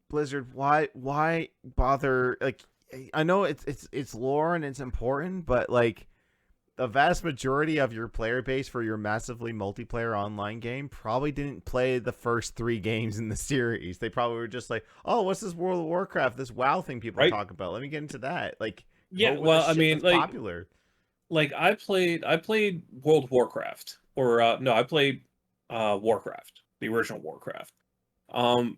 [SPEAKER 1] Blizzard, why bother? Like, I know it's lore and it's important, but like, the vast majority of your player base for your massively multiplayer online game probably didn't play the first 3 games in the series. They probably were just like, oh, what's this World of Warcraft, this WoW thing people talk about? Let me get into that. Like,
[SPEAKER 2] well, I mean, like,
[SPEAKER 1] popular.
[SPEAKER 2] Like, I played World of Warcraft, or no, I played Warcraft, the original Warcraft. And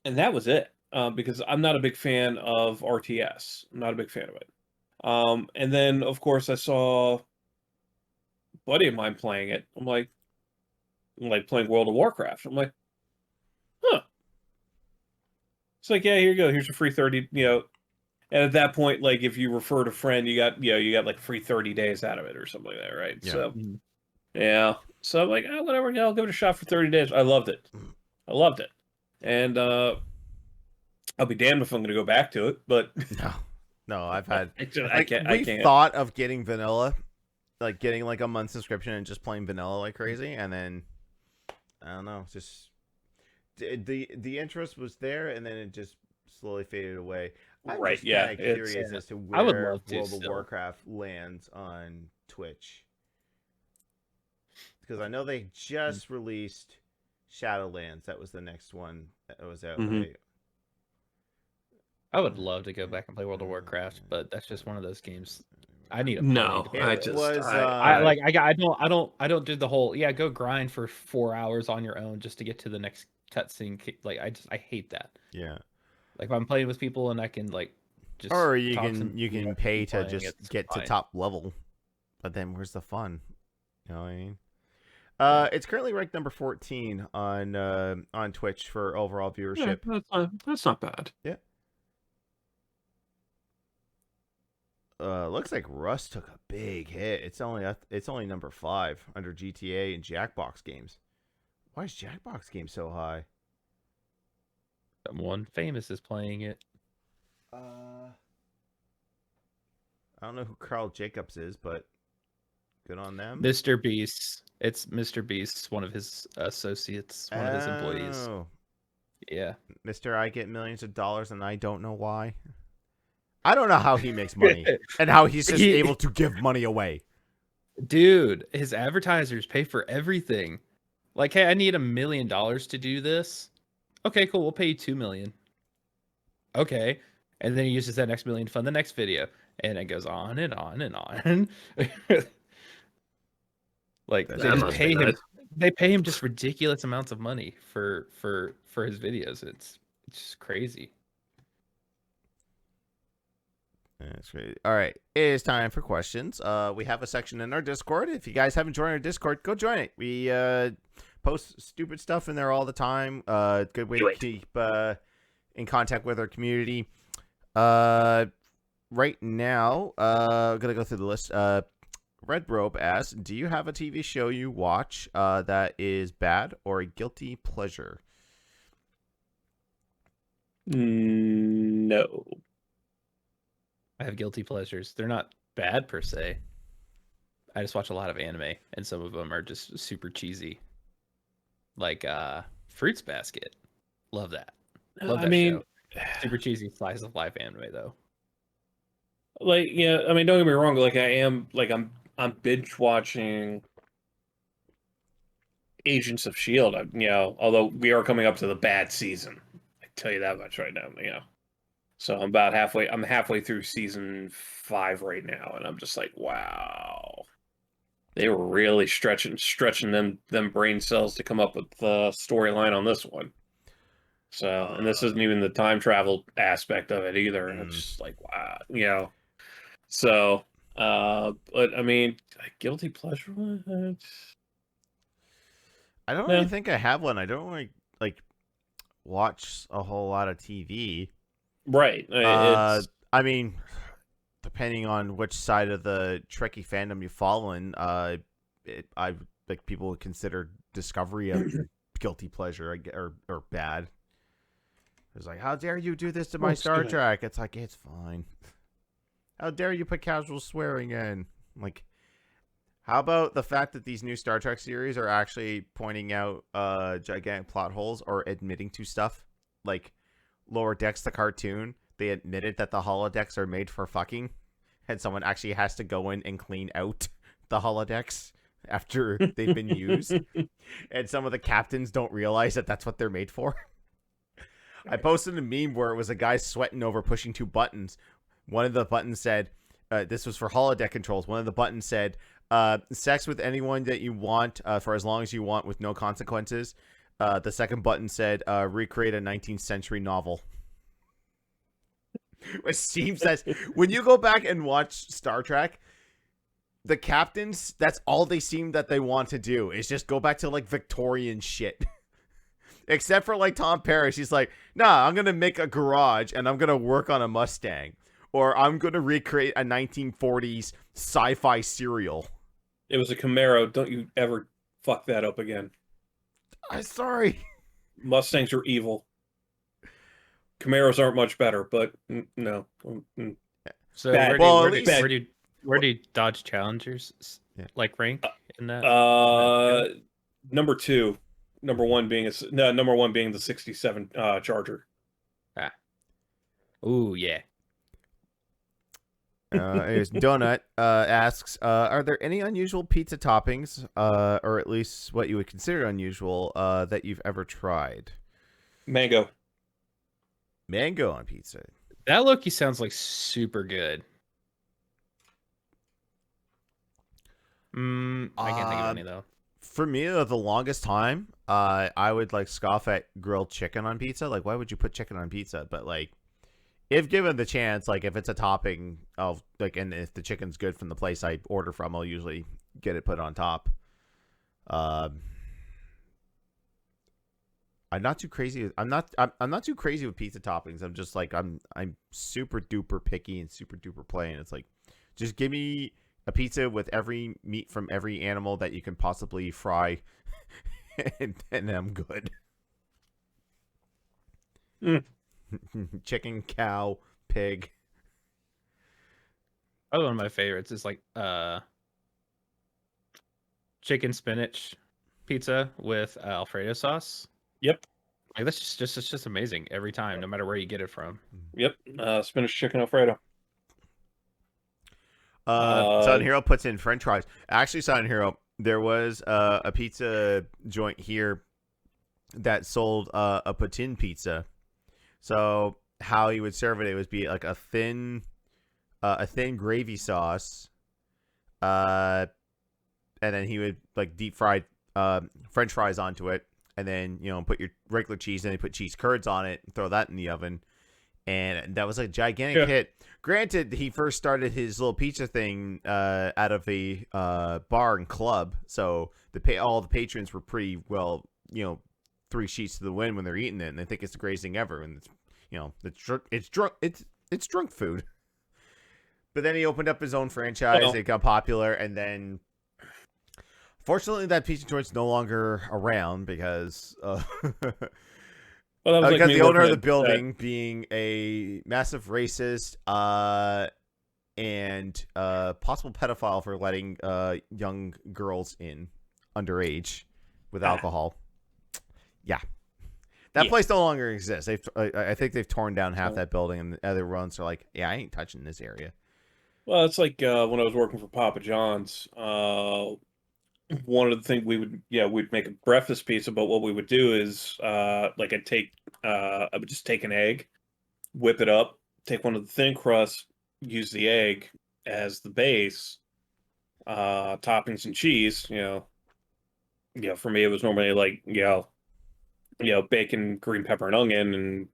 [SPEAKER 2] that was it. Because I'm not a big fan of RTS. I'm not a big fan of it. And then of course I saw a buddy of mine playing it. I'm like playing World of Warcraft. I'm like, huh. It's like, yeah, here you go. Here's your free 30, And at that point, like, if you referred a friend, you got like free 30 days out of it or something like that, right?
[SPEAKER 1] Yeah.
[SPEAKER 2] So, yeah. So I'm like, whatever, I'll give it a shot for 30 days. I loved it. And I'll be damned if I'm going to go back to it, but
[SPEAKER 1] no, I've had.
[SPEAKER 2] I can't.
[SPEAKER 1] Thought of getting vanilla, like getting like a month subscription and just playing vanilla like crazy, and then I don't know, just the interest was there, and then it just slowly faded away. I'm just curious as to where World of Warcraft lands on Twitch, because I know they just released Shadowlands. That was the next one that was out. Right?
[SPEAKER 4] I would love to go back and play World of Warcraft, but that's just one of those games I need a
[SPEAKER 2] No,
[SPEAKER 4] party.
[SPEAKER 2] I
[SPEAKER 1] It
[SPEAKER 2] just
[SPEAKER 1] was,
[SPEAKER 4] I don't do the whole go grind for 4 hours on your own just to get to the next cutscene. Like I hate that.
[SPEAKER 1] yeah.
[SPEAKER 4] Like if I'm playing with people and I can like just
[SPEAKER 1] Or you
[SPEAKER 4] talk
[SPEAKER 1] can
[SPEAKER 4] some
[SPEAKER 1] pay to
[SPEAKER 4] playing,
[SPEAKER 1] just
[SPEAKER 4] it's
[SPEAKER 1] get to
[SPEAKER 4] fine.
[SPEAKER 1] top level, but then where's the fun? You know what I mean?
[SPEAKER 4] Yeah.
[SPEAKER 1] It's currently ranked number 14 on Twitch for overall viewership.
[SPEAKER 2] Yeah, that's not bad.
[SPEAKER 1] Yeah. Looks like Rust took a big hit. It's only number 5 under GTA and Jackbox games. Why is Jackbox games so high?
[SPEAKER 4] Someone famous is playing it.
[SPEAKER 1] I don't know who Carl Jacobs is, but good on them.
[SPEAKER 4] Mr. Beast. It's Mr. Beast, one of his associates, one of his employees.
[SPEAKER 1] Oh,
[SPEAKER 4] Yeah.
[SPEAKER 1] Mr. I get millions of dollars and I don't know why. I don't know how he makes money and how he's just able to give money away.
[SPEAKER 4] Dude, his advertisers pay for everything. Like, hey, I need $1 million to do this. Okay, cool. We'll pay you $2 million. Okay. And then he uses that next million to fund the next video. And it goes on and on and on. Like
[SPEAKER 1] That
[SPEAKER 4] they just
[SPEAKER 2] must
[SPEAKER 4] pay
[SPEAKER 2] be
[SPEAKER 4] him.
[SPEAKER 2] nice.
[SPEAKER 4] They pay him just ridiculous amounts of money for his videos. It's just crazy.
[SPEAKER 1] That's great. All right, it is time for questions. We have a section in our Discord. If you guys haven't joined our Discord, go join it. We post stupid stuff in there all the time. Good way to keep in contact with our community. Right now, I'm gonna go through the list. Red Robe asks, "Do you have a TV show you watch that is bad or a guilty pleasure?"
[SPEAKER 2] No.
[SPEAKER 4] I have guilty pleasures. They're not bad per se. I just watch a lot of anime, and some of them are just super cheesy. Like Fruits Basket. Love that. Love that show. Super cheesy slice of life anime though.
[SPEAKER 2] Like, yeah, I mean, don't get me wrong. Like, I'm binge watching Agents of Shield. Although we are coming up to the bad season, I tell you that much right now. So I'm about halfway. I'm halfway through season 5 right now, and I'm just like, wow, they were really stretching them brain cells to come up with the storyline on this one. So, and this isn't even the time travel aspect of it either. And it's just like, wow, So, but I mean, guilty pleasure.
[SPEAKER 1] I don't really think I have one. I don't really like watch a whole lot of TV.
[SPEAKER 2] Right.
[SPEAKER 1] I mean, depending on which side of the Trekkie fandom you fall in, I like people would consider Discovery a guilty pleasure or bad. It's like, how dare you do this to my Star Trek? It's like, it's fine. How dare you put casual swearing in? Like, how about the fact that these new Star Trek series are actually pointing out gigantic plot holes or admitting to stuff? Like, Lower Decks, the cartoon, they admitted that the holodecks are made for fucking, and someone actually has to go in and clean out the holodecks after they've been used. And some of the captains don't realize that that's what they're made for. I posted a meme where it was a guy sweating over pushing 2 buttons. One of the buttons said, this was for holodeck controls. One of the buttons said, sex with anyone that you want for as long as you want with no consequences. The second button said, recreate a 19th century novel. Which seems that when you go back and watch Star Trek, the captains, that's all they seem that they want to do is just go back to like Victorian shit. Except for like Tom Paris, he's like, nah, I'm going to make a garage and I'm going to work on a Mustang. Or I'm going to recreate a 1940s sci-fi serial.
[SPEAKER 2] It was a Camaro. Don't you ever fuck that up again.
[SPEAKER 1] I'm sorry.
[SPEAKER 2] Mustangs are evil. Camaros aren't much better, but no.
[SPEAKER 4] So
[SPEAKER 2] Bad.
[SPEAKER 4] where do Dodge Challengers like rank in that?
[SPEAKER 2] Number 2. Number 1 being the 67 Charger.
[SPEAKER 4] Ooh, yeah.
[SPEAKER 1] Here's Donut asks, are there any unusual pizza toppings, or at least what you would consider unusual, that you've ever tried?
[SPEAKER 2] Mango
[SPEAKER 1] on pizza.
[SPEAKER 4] That Loki sounds like super good. I can't think of any though.
[SPEAKER 1] For me, the longest time, I would like scoff at grilled chicken on pizza. Like, why would you put chicken on pizza? But like, if given the chance, like if it's a topping of like, and if the chicken's good from the place I order from, I'll usually get it put on top. I'm not too crazy. I'm not too crazy with pizza toppings. I'm just like I'm super duper picky and super duper plain. It's like, just give me a pizza with every meat from every animal that you can possibly fry, and I'm good. Chicken, cow, pig.
[SPEAKER 4] Other one of my favorites is like chicken spinach pizza with Alfredo sauce.
[SPEAKER 2] Yep.
[SPEAKER 4] Like that's just amazing every time, no matter where you get it from.
[SPEAKER 2] Yep. Spinach chicken Alfredo.
[SPEAKER 1] Silent Hero puts in French fries. Actually, Silent Hero, there was a pizza joint here that sold a poutine pizza. So how he would serve it, it would be like a thin gravy sauce, and then he would like deep fried French fries onto it, and then put your regular cheese, and then put cheese curds on it, and throw that in the oven, and that was a gigantic hit. Granted, he first started his little pizza thing out of a bar and club, so all the patrons were pretty well, 3 sheets to the wind when they're eating it, and they think it's the greatest thing ever, and it's drunk food. But then he opened up his own franchise. It got popular, and then fortunately that pizza joint's no longer around because because the owner of the building being a massive racist and possible pedophile for letting young girls in underage with alcohol. Yeah. That place no longer exists. I think they've torn down half that building, and the other ones are like, yeah, I ain't touching this area.
[SPEAKER 2] Well, it's like when I was working for Papa John's. One of the things we'd make a breakfast pizza, but what we would do is I would just take an egg, whip it up, take one of the thin crusts, use the egg as the base, toppings and cheese. For me it was normally like bacon, green pepper, and onion, and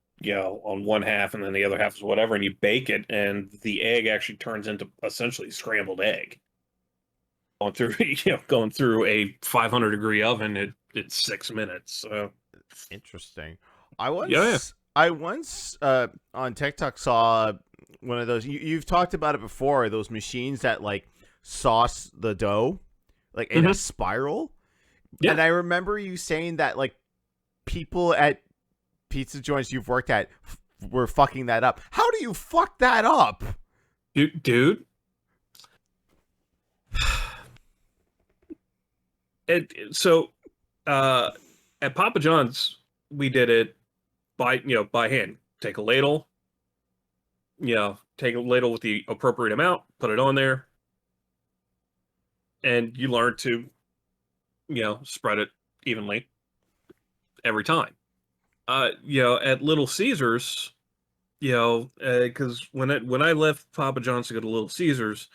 [SPEAKER 2] on one half, and then the other half is whatever, and you bake it, and the egg actually turns into essentially scrambled egg. Going through a 500-degree oven at 6 minutes. So
[SPEAKER 1] interesting. I once on TikTok saw one of those. You've talked about it before. Those machines that like sauce the dough, like in a spiral. Yeah. And I remember you saying that like people at pizza joints you've worked at were fucking that up. How do you fuck that up,
[SPEAKER 2] dude? So at Papa John's, we did it by hand. Take a ladle, take a ladle with the appropriate amount, put it on there, and you learn to, spread it evenly every time. At Little Caesars, because when I left Papa John's to go to Little Caesars,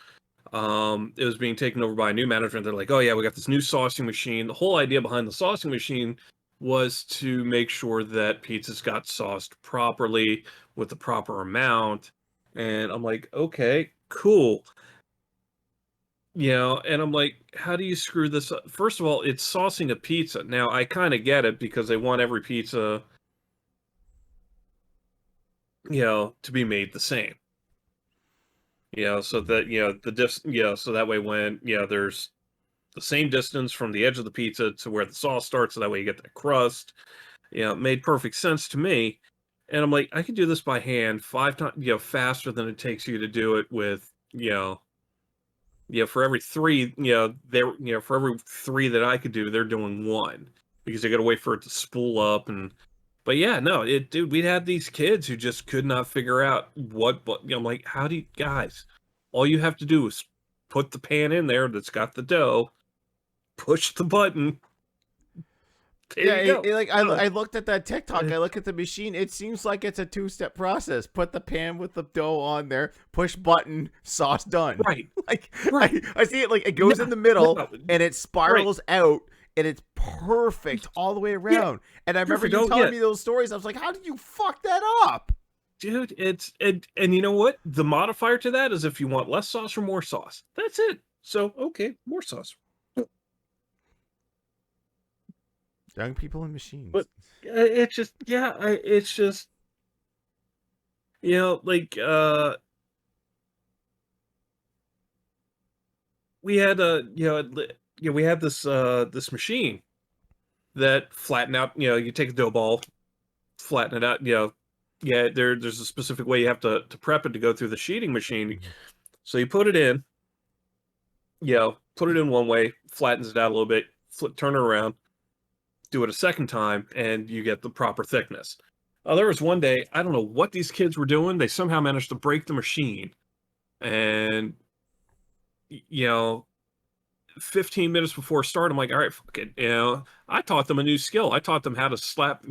[SPEAKER 2] it was being taken over by a new management. They're like, oh yeah, we got this new saucing machine. The whole idea behind the saucing machine was to make sure that pizzas got sauced properly with the proper amount. And I'm like, okay, cool. And I'm like, how do you screw this up? First of all, it's saucing a pizza. Now, I kind of get it because they want every pizza, to be made the same. So that, so that way when, there's the same distance from the edge of the pizza to where the sauce starts, so that way you get that crust. It made perfect sense to me. And I'm like, I can do this by hand 5 times, faster than it takes you to do it with, for every 3, for every 3 that I could do, they're doing 1 because they got to wait for it to spool up. But yeah, no, dude, we had these kids who just could not figure out I'm like, how do you guys? All you have to do is put the pan in there that's got the dough, push the button, There you go.
[SPEAKER 1] like I looked at that TikTok. I look at the machine. It seems like it's a 2-step process. Put the pan with the dough on there. Push button. Sauce done.
[SPEAKER 2] Right.
[SPEAKER 1] Like
[SPEAKER 2] Right.
[SPEAKER 1] I see it. Like it goes in the middle
[SPEAKER 2] no.
[SPEAKER 1] and it spirals out, and it's perfect all the way around. And I remember
[SPEAKER 2] Perfect.
[SPEAKER 1] you telling me those stories. I was like, how did you fuck that up?
[SPEAKER 2] Dude, and you know what? The modifier to that is if you want less sauce or more sauce. That's it. So okay, more sauce.
[SPEAKER 1] Young people and machines.
[SPEAKER 2] But it's just it's just like we had we had this machine that flatten out, you take a dough ball, flatten it out, there's a specific way you have to prep it to go through the sheeting machine. So you put it in, put it in one way, flattens it out a little bit, turn it around, do it a second time, and you get the proper thickness. There was one day, I don't know what these kids were doing. They somehow managed to break the machine. And, 15 minutes before start, I'm like, all right, fuck it. I taught them a new skill. I taught them how to slap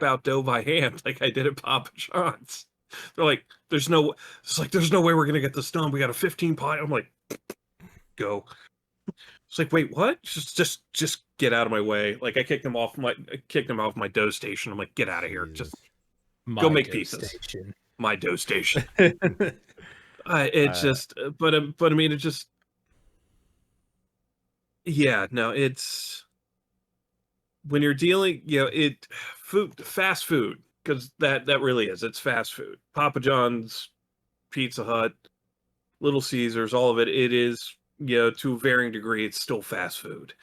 [SPEAKER 2] out dough by hand like I did at Papa John's. They're like, there's no way we're going to get this done. We got a 15 pie. I'm like, go. It's like, wait, what? Just get out of my way. Like I kicked them off my dough station. I'm like, get out of here.
[SPEAKER 1] Jesus.
[SPEAKER 2] Just go make pieces. My dough station. It's just, but I mean, it just, no, it's when you're dealing, fast food, because that really is, it's fast food. Papa John's, Pizza Hut, Little Caesars, all of it. It is, to a varying degree, it's still fast food.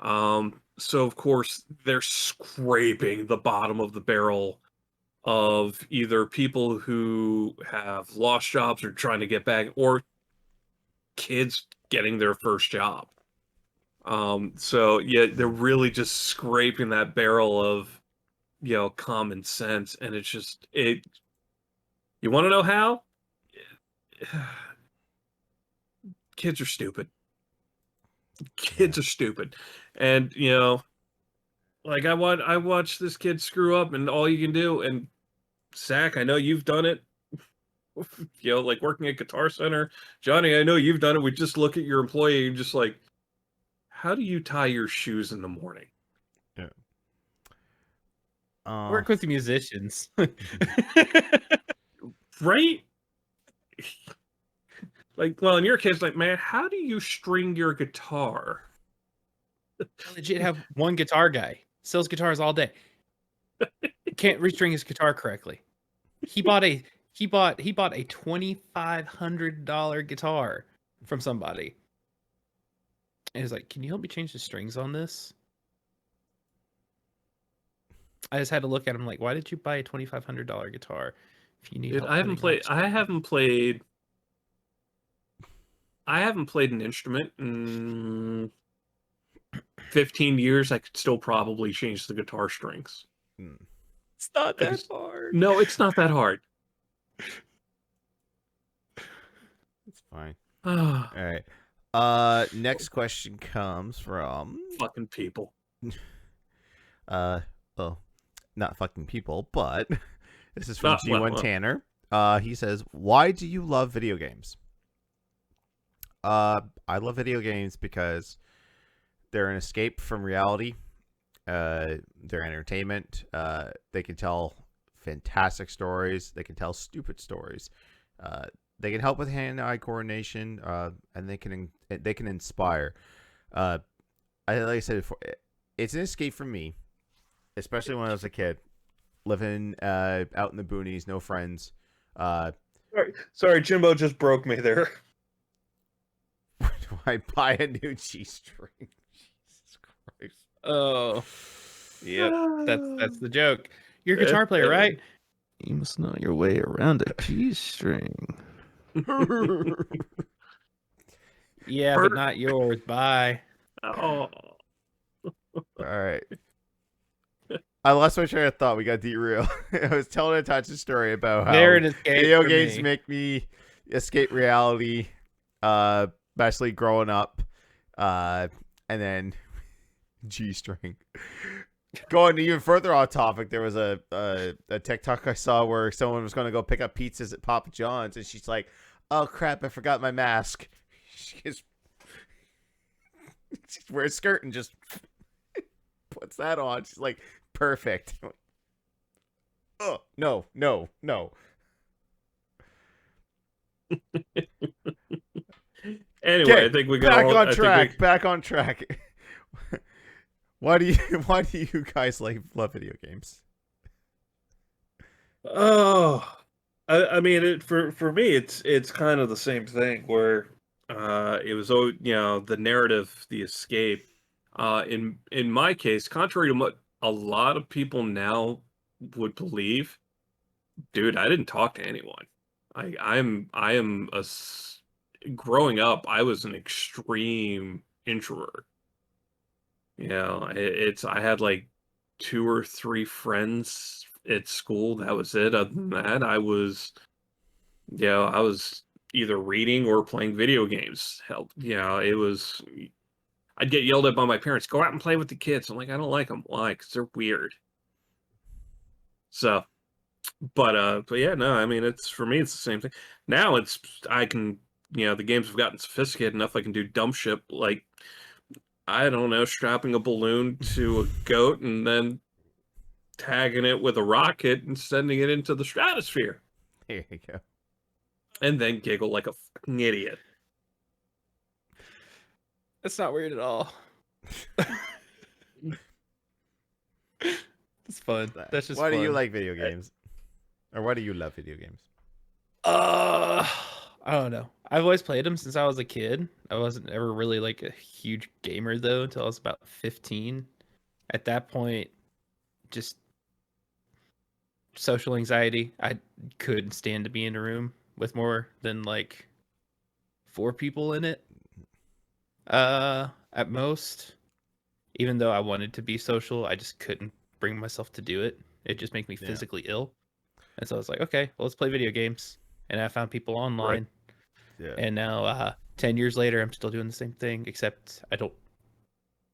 [SPEAKER 2] So of course they're scraping the bottom of the barrel of either people who have lost jobs or trying to get back, or kids getting their first job. So they're really just scraping that barrel of, common sense. And it's just, you want to know how? Kids are stupid. Kids are stupid. And, like I watch this kid screw up, and all you can do, and Zach, I know you've done it, like working at Guitar Center. Johnny, I know you've done it. We just look at your employee and just like, how do you tie your shoes in the morning?
[SPEAKER 1] Yeah.
[SPEAKER 4] Work with the musicians.
[SPEAKER 2] Right? Like, well, in your case, like, man, how do you string your guitar?
[SPEAKER 4] I legit have one guitar guy. Sells guitars all day. Can't restring his guitar correctly. He bought a $2,500 guitar from somebody. And he's like, "Can you help me change the strings on this?" I just had to look at him like, "Why did you buy a $2,500 guitar if you need
[SPEAKER 2] Dude,
[SPEAKER 4] help
[SPEAKER 2] I haven't
[SPEAKER 4] putting played an
[SPEAKER 2] instrument in 15 years. I could still probably change the guitar strings.
[SPEAKER 4] It's not that hard.
[SPEAKER 2] No, it's not that hard.
[SPEAKER 1] It's fine.
[SPEAKER 2] All
[SPEAKER 1] right. Next question comes from
[SPEAKER 2] fucking people.
[SPEAKER 1] Well, not fucking people, but this is from G1 Tanner. He says, "Why do you love video games?" I love video games because they're an escape from reality. They're entertainment. They can tell fantastic stories. They can tell stupid stories. They can help with hand-eye coordination, and they can inspire. Like I said before, it's an escape for me, especially when I was a kid, living out in the boonies, no friends.
[SPEAKER 2] Sorry, Jimbo just broke me there.
[SPEAKER 1] Do I buy a new G-string? Jesus Christ!
[SPEAKER 4] Oh, yep. That's the joke. You're a guitar player, right? You must know your way around a G-string. Yeah, but not yours. Bye.
[SPEAKER 2] Oh.
[SPEAKER 1] All right. I lost my train of thought. We got derailed. I was telling Atachi's story about how video games make me escape reality, especially growing up, and then G-string. Going even further off topic, there was a TikTok I saw where someone was going to go pick up pizzas at Papa John's, and she's like, "Oh crap, I forgot my mask." She wears a skirt and just puts that on. She's like, "Perfect." Oh no, no, no.
[SPEAKER 2] Anyway,
[SPEAKER 1] Okay,
[SPEAKER 2] I think we got
[SPEAKER 1] back
[SPEAKER 2] all,
[SPEAKER 1] on
[SPEAKER 2] I think
[SPEAKER 1] track. Back on track. Why do you guys love video games?
[SPEAKER 2] Oh, I mean, for me, it's kind of the same thing where it was the narrative, the escape. In my case, contrary to what a lot of people now would believe, dude, I didn't talk to anyone. Growing up, I was an extreme introvert. I had like 2 or 3 friends at school. That was it. Other than that, I was either reading or playing video games. Hell, it was. I'd get yelled at by my parents. Go out and play with the kids. I'm like, I don't like them. Why? Because they're weird. So, but yeah, no. I mean, for me, it's the same thing. Now I can. The games have gotten sophisticated enough. I can do dumb shit like, I don't know, strapping a balloon to a goat and then tagging it with a rocket and sending it into the stratosphere.
[SPEAKER 1] There you go.
[SPEAKER 2] And then giggle like a fucking idiot.
[SPEAKER 4] That's not weird at all. It's fun. That's just
[SPEAKER 1] Why do you
[SPEAKER 4] fun.
[SPEAKER 1] like video games? Or why do you love video games?
[SPEAKER 4] I don't know. I've always played them since I was a kid. I wasn't ever really like a huge gamer though until I was about 15. At that point, just social anxiety. I couldn't stand to be in a room with more than like 4 people in it. At most. Even though I wanted to be social, I just couldn't bring myself to do it. It just made me physically ill. And so I was like, okay, well, let's play video games. And I found people online.
[SPEAKER 1] Right. Yeah.
[SPEAKER 4] And now, 10 years later, I'm still doing the same thing, except I don't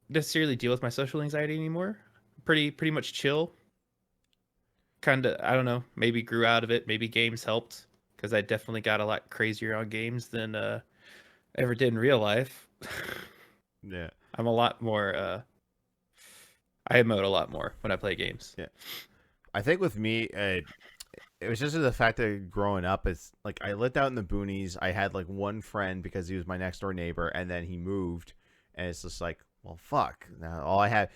[SPEAKER 4] necessarily deal with my social anxiety anymore. Pretty much chill. Kind of, I don't know, maybe grew out of it. Maybe games helped, because I definitely got a lot crazier on games than ever did in real life.
[SPEAKER 1] Yeah.
[SPEAKER 4] I'm a lot more, I emote a lot more when I play games.
[SPEAKER 1] Yeah. I think with me, it was just the fact that growing up, it's like I lived out in the boonies. I had like one friend because he was my next door neighbor, and then he moved, and it's just like, well, fuck. Now all I had,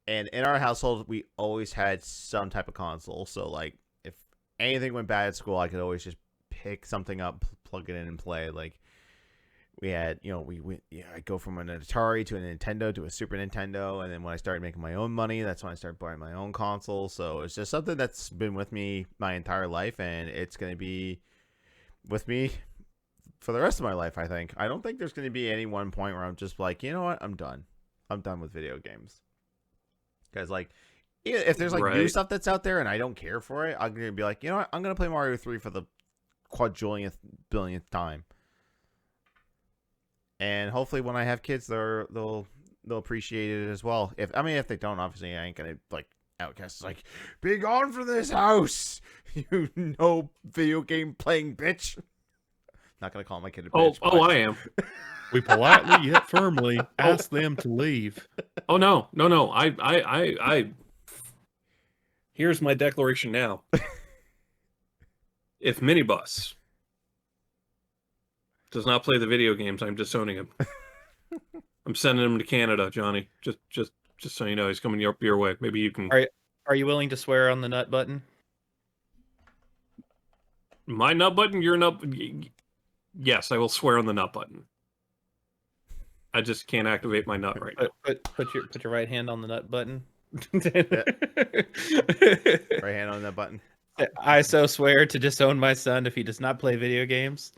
[SPEAKER 1] and in our household, we always had some type of console. So like, if anything went bad at school, I could always just pick something up, plug it in, and play. Like we had, I'd go from an Atari to a Nintendo to a Super Nintendo, and then when I started making my own money, that's when I started buying my own console. So it's just something that's been with me my entire life, and it's going to be with me for the rest of my life, I think. I don't think there's going to be any one point where I'm just like, you know what, I'm done. I'm done with video games. Because, like, if there's, like, new stuff that's out there and I don't care for it, I'm going to be like, you know what, I'm going to play Mario 3 for the quadrillionth, billionth time. And hopefully when I have kids, they'll appreciate it as well. If they don't, obviously I ain't gonna like outcast like, be gone from this house, you no video game playing bitch. Not gonna call my kid a bitch.
[SPEAKER 2] I am.
[SPEAKER 4] We politely yet firmly ask them to leave.
[SPEAKER 2] Oh no. I here's my declaration now. If Minibus does not play the video games, I'm disowning him. I'm sending him to Canada, Johnny. Just so you know, he's coming your way. Maybe you can.
[SPEAKER 4] Are you willing to swear on the nut button?
[SPEAKER 2] My nut button? Your nut? Yes, I will swear on the nut button. I just can't activate my nut right now.
[SPEAKER 4] Put your right hand on the nut button.
[SPEAKER 1] Right hand on that button.
[SPEAKER 4] I so swear to disown my son if he does not play video games.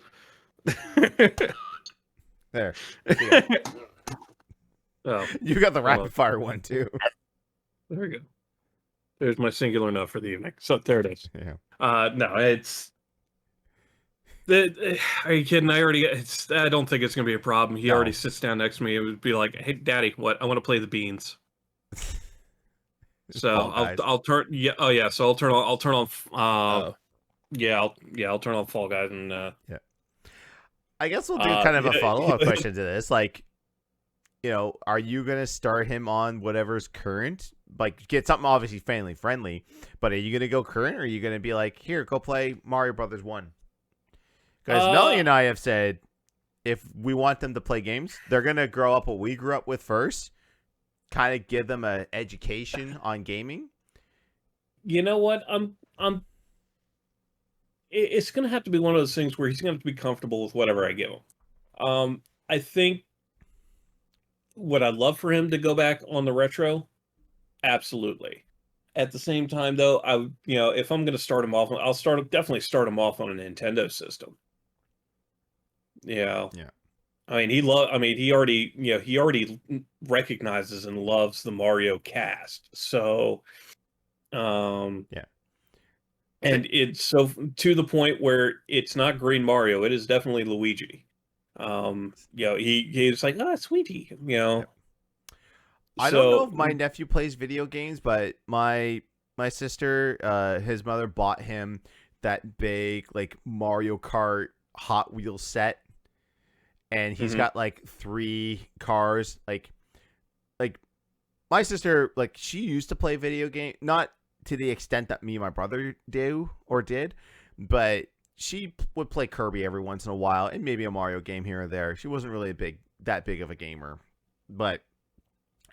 [SPEAKER 1] There.
[SPEAKER 2] Oh,
[SPEAKER 1] you got the rapid fire one too.
[SPEAKER 2] There we go. There's my singular nut for the evening. So there it is.
[SPEAKER 1] Yeah.
[SPEAKER 2] No, it's. Are you kidding? I don't think it's gonna be a problem. He already sits down next to me. It would be like, "Hey, Daddy, what? I want to play the beans." So
[SPEAKER 1] Fall Guys.
[SPEAKER 2] I'll turn oh yeah, so I'll turn on
[SPEAKER 4] Oh.
[SPEAKER 2] I'll turn on Fall Guys and
[SPEAKER 1] I guess we'll do kind of a
[SPEAKER 2] yeah.
[SPEAKER 1] follow-up question to this. Like, are you going to start him on whatever's current? Like, get something obviously family friendly, but are you going to go current, or are you going to be like, here, go play Mario Brothers 1? Because Melly and I have said, if we want them to play games, they're going to grow up what we grew up with first, kind of give them an education on gaming.
[SPEAKER 2] You know what? It's going to have to be one of those things where he's going to have to be comfortable with whatever I give him. I think would I love for him to go back on the retro? Absolutely. At the same time, though, if I'm going to start him off, definitely start him off on a Nintendo system. Yeah. I mean, he already recognizes and loves the Mario cast. So,
[SPEAKER 1] Yeah.
[SPEAKER 2] And it's so to the point where it's not Green Mario, it is definitely Luigi. He's like, oh, sweetie,
[SPEAKER 1] Yep. I don't know if my nephew plays video games, but my sister, his mother bought him that big like Mario Kart Hot Wheels set, and he's got like 3 cars. Like my sister, like she used to play video game, not to the extent that me and my brother did, but she would play Kirby every once in a while and maybe a Mario game here or there. She wasn't really that big of a gamer, but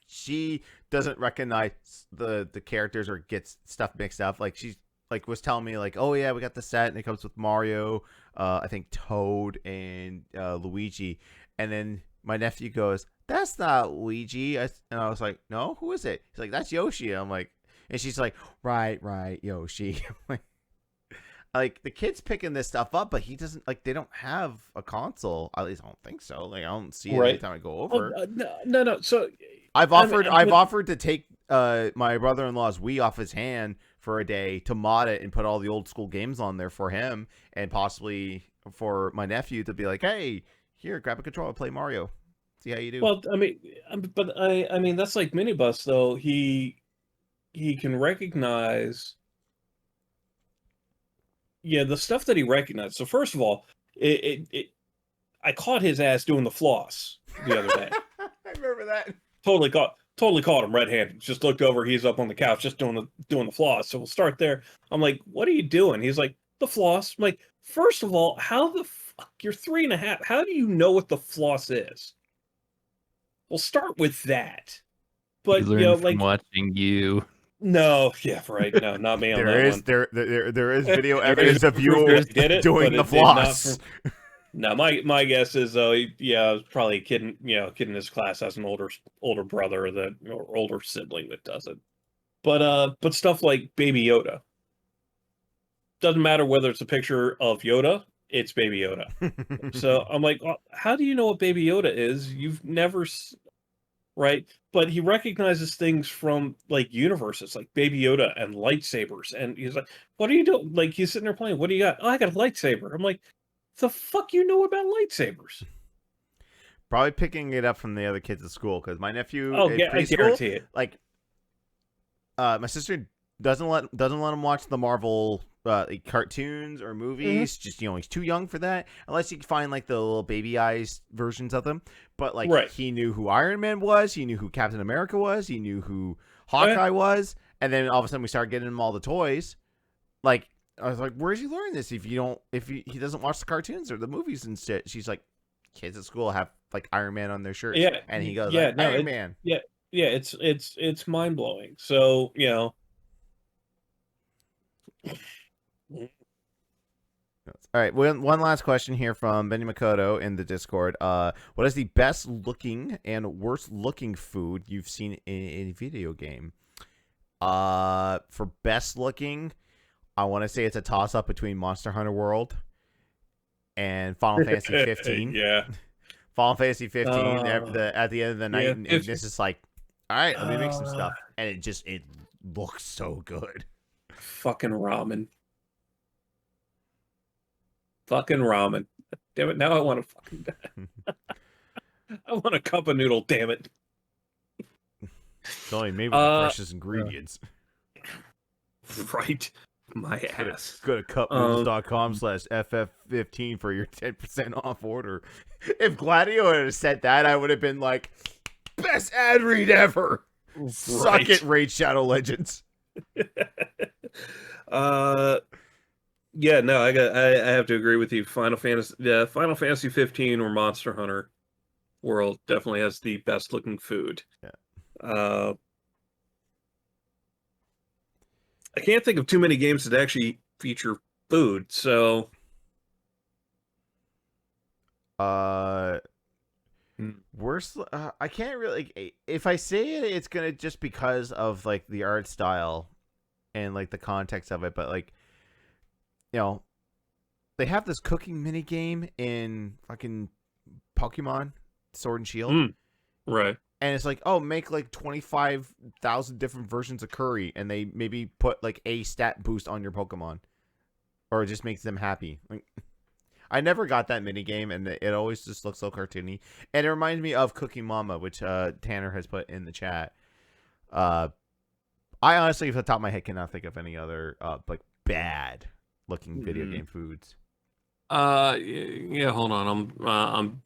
[SPEAKER 1] she doesn't recognize the characters or gets stuff mixed up. Like she's like was telling me like, oh yeah, we got the set and it comes with Mario, I think Toad and Luigi, and then my nephew goes, "That's not Luigi," and I was like, "No, who is it?" He's like, "That's Yoshi." I'm like, and she's like, right, Yoshi. Like the kid's picking this stuff up, but he doesn't like. They don't have a console. At least I don't think so. Like I don't see it every time I go over.
[SPEAKER 2] No. So
[SPEAKER 1] I've offered to take my brother-in-law's Wii off his hand for a day to mod it and put all the old school games on there for him, and possibly for my nephew to be like, hey, here, grab a controller, play Mario, see how you do.
[SPEAKER 2] Well, I mean, that's like Minibus though. He can recognize, the stuff that he recognized. So first of all, I caught his ass doing the floss the other day.
[SPEAKER 1] I remember that.
[SPEAKER 2] Totally caught him red-handed. Just looked over, he's up on the couch just doing the floss. So we'll start there. I'm like, what are you doing? He's like, the floss. I'm like, first of all, how the fuck, you're 3.5. How do you know what the floss is? We'll start with that. But
[SPEAKER 4] he learned from watching you.
[SPEAKER 2] No, yeah, right. No, not me on that one.
[SPEAKER 1] There is video evidence of you doing the floss.
[SPEAKER 2] No, my guess is he was probably a kid in his class has an older brother or older sibling that does it. But stuff like Baby Yoda. Doesn't matter whether it's a picture of Yoda, it's Baby Yoda. So I'm like, how do you know what Baby Yoda is? You've never right? But he recognizes things from like universes, like Baby Yoda and lightsabers, and he's like, "What are you doing?" Like he's sitting there playing. What do you got? Oh, I got a lightsaber. I'm like, the fuck you know about lightsabers?
[SPEAKER 1] Probably picking it up from the other kids at school because my nephew.
[SPEAKER 2] Oh yeah, I guarantee it.
[SPEAKER 1] Like, my sister doesn't let him watch the Marvel like cartoons or movies. Just he's too young for that. Unless you can find like the little baby eyes versions of them. But like he knew who Iron Man was. He knew who Captain America was. He knew who Hawkeye was. And then all of a sudden we started getting him all the toys. Like I was like, where's he learning this? If he doesn't watch the cartoons or the movies and shit. She's like, kids at school have like Iron Man on their shirts.
[SPEAKER 2] Yeah,
[SPEAKER 1] and he goes, like, Iron Man.
[SPEAKER 2] Yeah, it's mind blowing. So
[SPEAKER 1] All right, one last question here from Benny Makoto in the Discord. What is the best looking and worst looking food you've seen in a video game? For best looking, I want to say it's a toss up between Monster Hunter World and Final Fantasy 15.
[SPEAKER 2] Yeah,
[SPEAKER 1] Final Fantasy 15. At the end of the night, and this is like, all right, let me make some stuff, and it looks so good.
[SPEAKER 2] Fucking ramen. Fucking ramen. Damn it, now I want to fucking I want a cup of noodle, damn it.
[SPEAKER 1] It's only made with the freshest ingredients.
[SPEAKER 2] Right. My
[SPEAKER 1] Go
[SPEAKER 2] ass.
[SPEAKER 1] to cupnoodles.com/FF15 for your 10% off order. If Gladio had said that, I would have been like, best ad read ever. Suck it, Raid Shadow Legends.
[SPEAKER 2] Yeah, no, I have to agree with you. Final Fantasy 15 or Monster Hunter World definitely has the best looking food.
[SPEAKER 1] Yeah.
[SPEAKER 2] I can't think of too many games that actually feature food, so
[SPEAKER 1] worst. I can't really. If I say it, it's gonna just because of like the art style and like the context of it. But like, they have this cooking mini game in fucking Pokemon Sword and Shield,
[SPEAKER 2] right?
[SPEAKER 1] And it's like, oh, make like 25,000 different versions of curry, and they maybe put like a stat boost on your Pokemon, or it just makes them happy. Like, I never got that mini game, and it always just looks so cartoony. And it reminds me of Cooking Mama, which Tanner has put in the chat. I honestly, off the top of my head, cannot think of any other like bad looking video game foods.
[SPEAKER 2] Yeah. Hold on. I'm.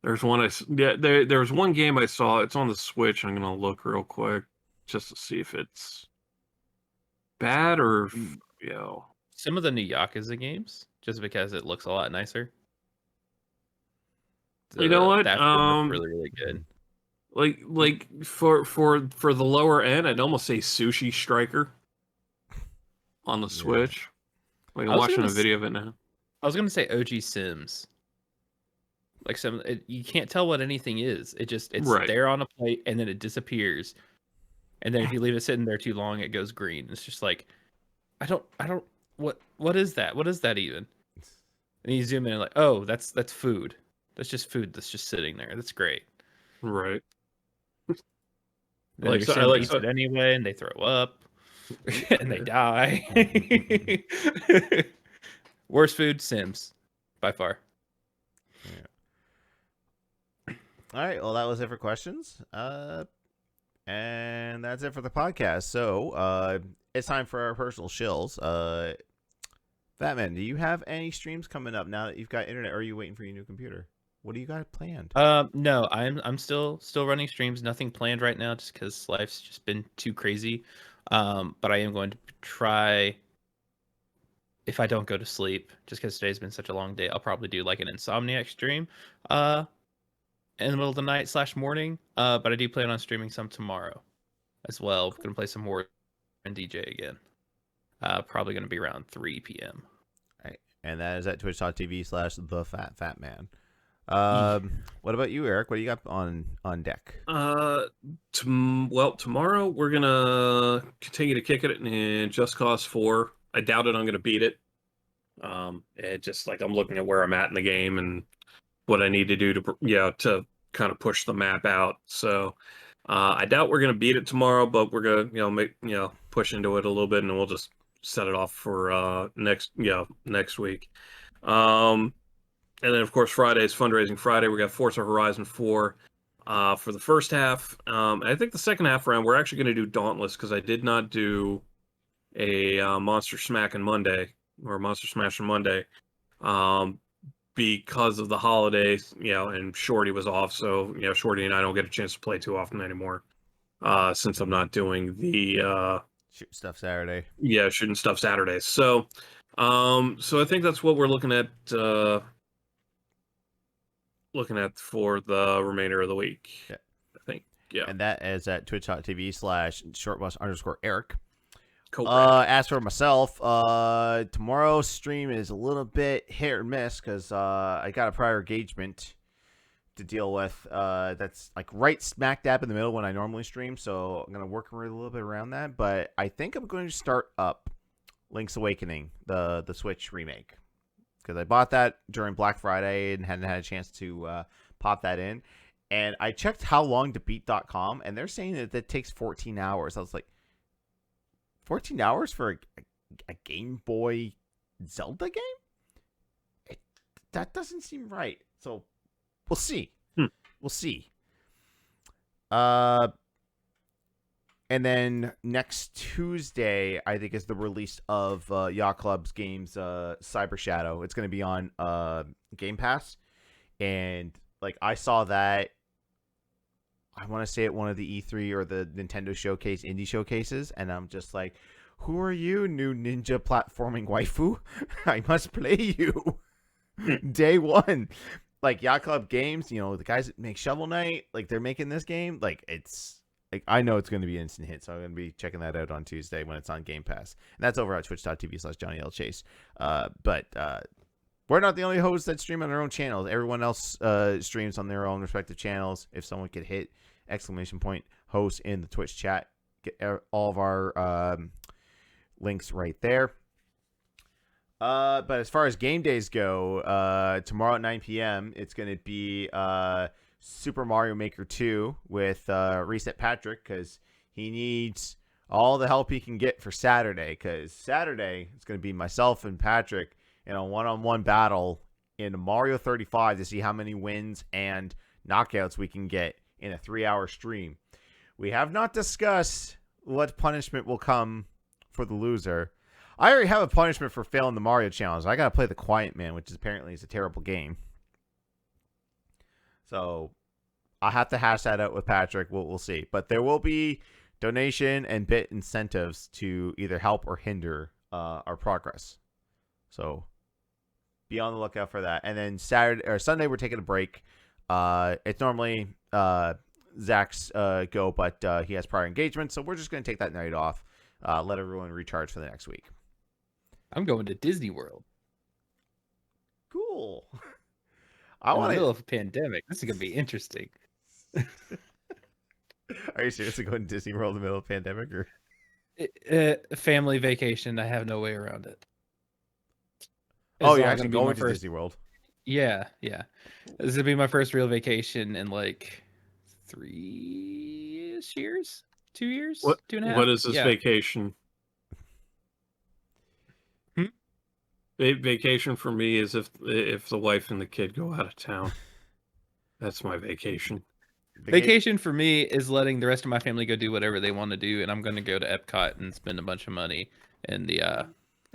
[SPEAKER 2] There's one there's one game I saw. It's on the Switch. I'm gonna look real quick just to see if it's bad or
[SPEAKER 4] Some of the new Yakuza games, just because it looks a lot nicer.
[SPEAKER 2] You know what?
[SPEAKER 4] That's really, really good.
[SPEAKER 2] Like for the lower end, I'd almost say Sushi Striker on the Switch. Like I'm watching a video of it now.
[SPEAKER 4] I was gonna say OG Sims. Like you can't tell what anything is. It's there on a plate and then it disappears. And then if you leave it sitting there too long, it goes green. It's just like, I don't. What is that? What is that even? And you zoom in and like, oh, that's food. That's just food that's just sitting there. That's great.
[SPEAKER 2] Right.
[SPEAKER 4] Then your sim eats it anyway, and they throw up, and they die. Worst food, Sims, by far.
[SPEAKER 1] Yeah. All right. Well, that was it for questions. And that's it for the podcast. So, it's time for our personal shills. Fatman, do you have any streams coming up now that you've got internet, or are you waiting for your new computer? What do you got planned?
[SPEAKER 4] No, I'm still running streams. Nothing planned right now, just because life's just been too crazy. But I am going to try. If I don't go to sleep, just because today's been such a long day, I'll probably do like an Insomniac stream, in the middle of the night / morning. But I do plan on streaming some tomorrow, as well. Cool. Gonna play some more and DJ again. Probably gonna be around 3 p.m.
[SPEAKER 1] All right, and that is at twitch.tv/thefatfatman. What about you, Eric? What do you got on deck?
[SPEAKER 2] Well, tomorrow we're gonna continue to kick it in Just Cause 4. I doubt it. I'm gonna beat it. It just like I'm looking at where I'm at in the game and what I need to do to kind of push the map out. So I doubt we're gonna beat it tomorrow, but we're gonna push into it a little bit, and then we'll just set it off for next week. And then, of course, Friday is Fundraising Friday. We got Forza Horizon 4 for the first half. And I think the second half round, we're actually going to do Dauntless, because I did not do a Monster Smash on Monday, because of the holidays, and Shorty was off. So, Shorty and I don't get a chance to play too often anymore, since I'm not doing the...
[SPEAKER 1] Shooting Stuff Saturday.
[SPEAKER 2] Yeah, Shooting Stuff Saturdays. So I think that's what we're looking at for the remainder of the week.
[SPEAKER 1] Yeah.
[SPEAKER 2] I think. Yeah.
[SPEAKER 1] And that is at twitch.tv/shortbus_Eric.
[SPEAKER 2] Cool.
[SPEAKER 1] As for myself, tomorrow's stream is a little bit hit or miss, because I got a prior engagement to deal with. That's like right smack dab in the middle when I normally stream, so I'm gonna work a little bit around that. But I think I'm going to start up Link's Awakening, the Switch remake, because I bought that during Black Friday and hadn't had a chance to pop that in. And I checked how long to beat.com, and they're saying that takes 14 hours. I was like, 14 hours for a Game Boy Zelda game? That doesn't seem right. So we'll see. We'll see. And then next Tuesday, I think, is the release of Yacht Club's games, Cyber Shadow. It's going to be on Game Pass, and like I saw that. I want to say at one of the E3 or the Nintendo Showcase indie showcases, and I'm just like, who are you, new ninja platforming waifu? I must play you. Day one. Like Yacht Club Games, you know, the guys that make Shovel Knight, like they're making this game. Like it's like I know it's going to be an instant hit, so I'm going to be checking that out on Tuesday when it's on Game Pass. And that's over at twitch.tv/Johnny L. Chase. But we're not the only hosts that stream on their own channels. Everyone else streams on their own respective channels. If someone could hit !host in the Twitch chat, get all of our links right there. But as far as game days go, tomorrow at 9 p.m., it's going to be Super Mario Maker 2 with Reset Patrick, because he needs all the help he can get for Saturday, because Saturday it's going to be myself and Patrick in a one-on-one battle in Mario 35 to see how many wins and knockouts we can get in a 3-hour stream. We have not discussed what punishment will come for the loser. I already have a punishment for failing the Mario challenge. I got to play the Quiet Man, which is apparently is a terrible game. So I'll have to hash that out with Patrick. We'll see. But there will be donation and bit incentives to either help or hinder our progress. So be on the lookout for that. And then Sunday, we're taking a break. It's normally Zach's go, but he has prior engagement. So we're just going to take that night off. Let everyone recharge for the next week.
[SPEAKER 4] I'm going to Disney World.
[SPEAKER 1] Cool.
[SPEAKER 4] In the middle of a pandemic. This is going to be interesting.
[SPEAKER 1] Are you seriously going to Disney World in the middle of a pandemic? Or
[SPEAKER 4] family vacation. I have no way around it.
[SPEAKER 1] Oh, you're actually going to Disney World?
[SPEAKER 4] Yeah. This is going to be my first real vacation in like 3 years? 2 years?
[SPEAKER 2] What,
[SPEAKER 4] 2.5?
[SPEAKER 2] What is this vacation? Vacation for me is if the wife and the kid go out of town. That's my vacation.
[SPEAKER 4] Vacation for me is letting the rest of my family go do whatever they want to do, and I'm going to go to Epcot and spend a bunch of money in the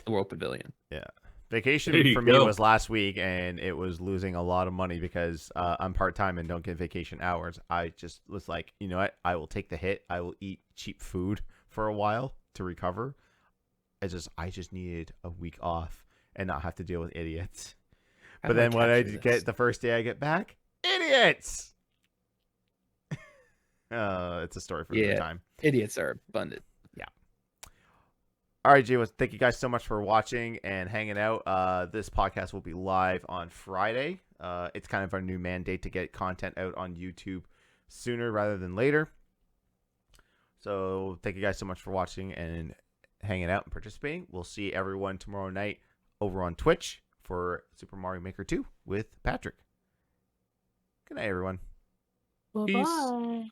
[SPEAKER 4] World Pavilion.
[SPEAKER 1] Yeah. Vacation for me was last week, and it was losing a lot of money because I'm part-time and don't get vacation hours. I just was like, you know what? I will take the hit. I will eat cheap food for a while to recover. I just needed a week off and not have to deal with idiots. But then when I get the first day I get back, idiots! It's a story for another time.
[SPEAKER 4] Idiots are abundant.
[SPEAKER 1] Yeah. All right, Jay, thank you guys so much for watching and hanging out. This podcast will be live on Friday. It's kind of our new mandate to get content out on YouTube sooner rather than later. So thank you guys so much for watching and hanging out and participating. We'll see everyone tomorrow night over on Twitch for Super Mario Maker 2 with Patrick. Good night, everyone.
[SPEAKER 5] Bye-bye.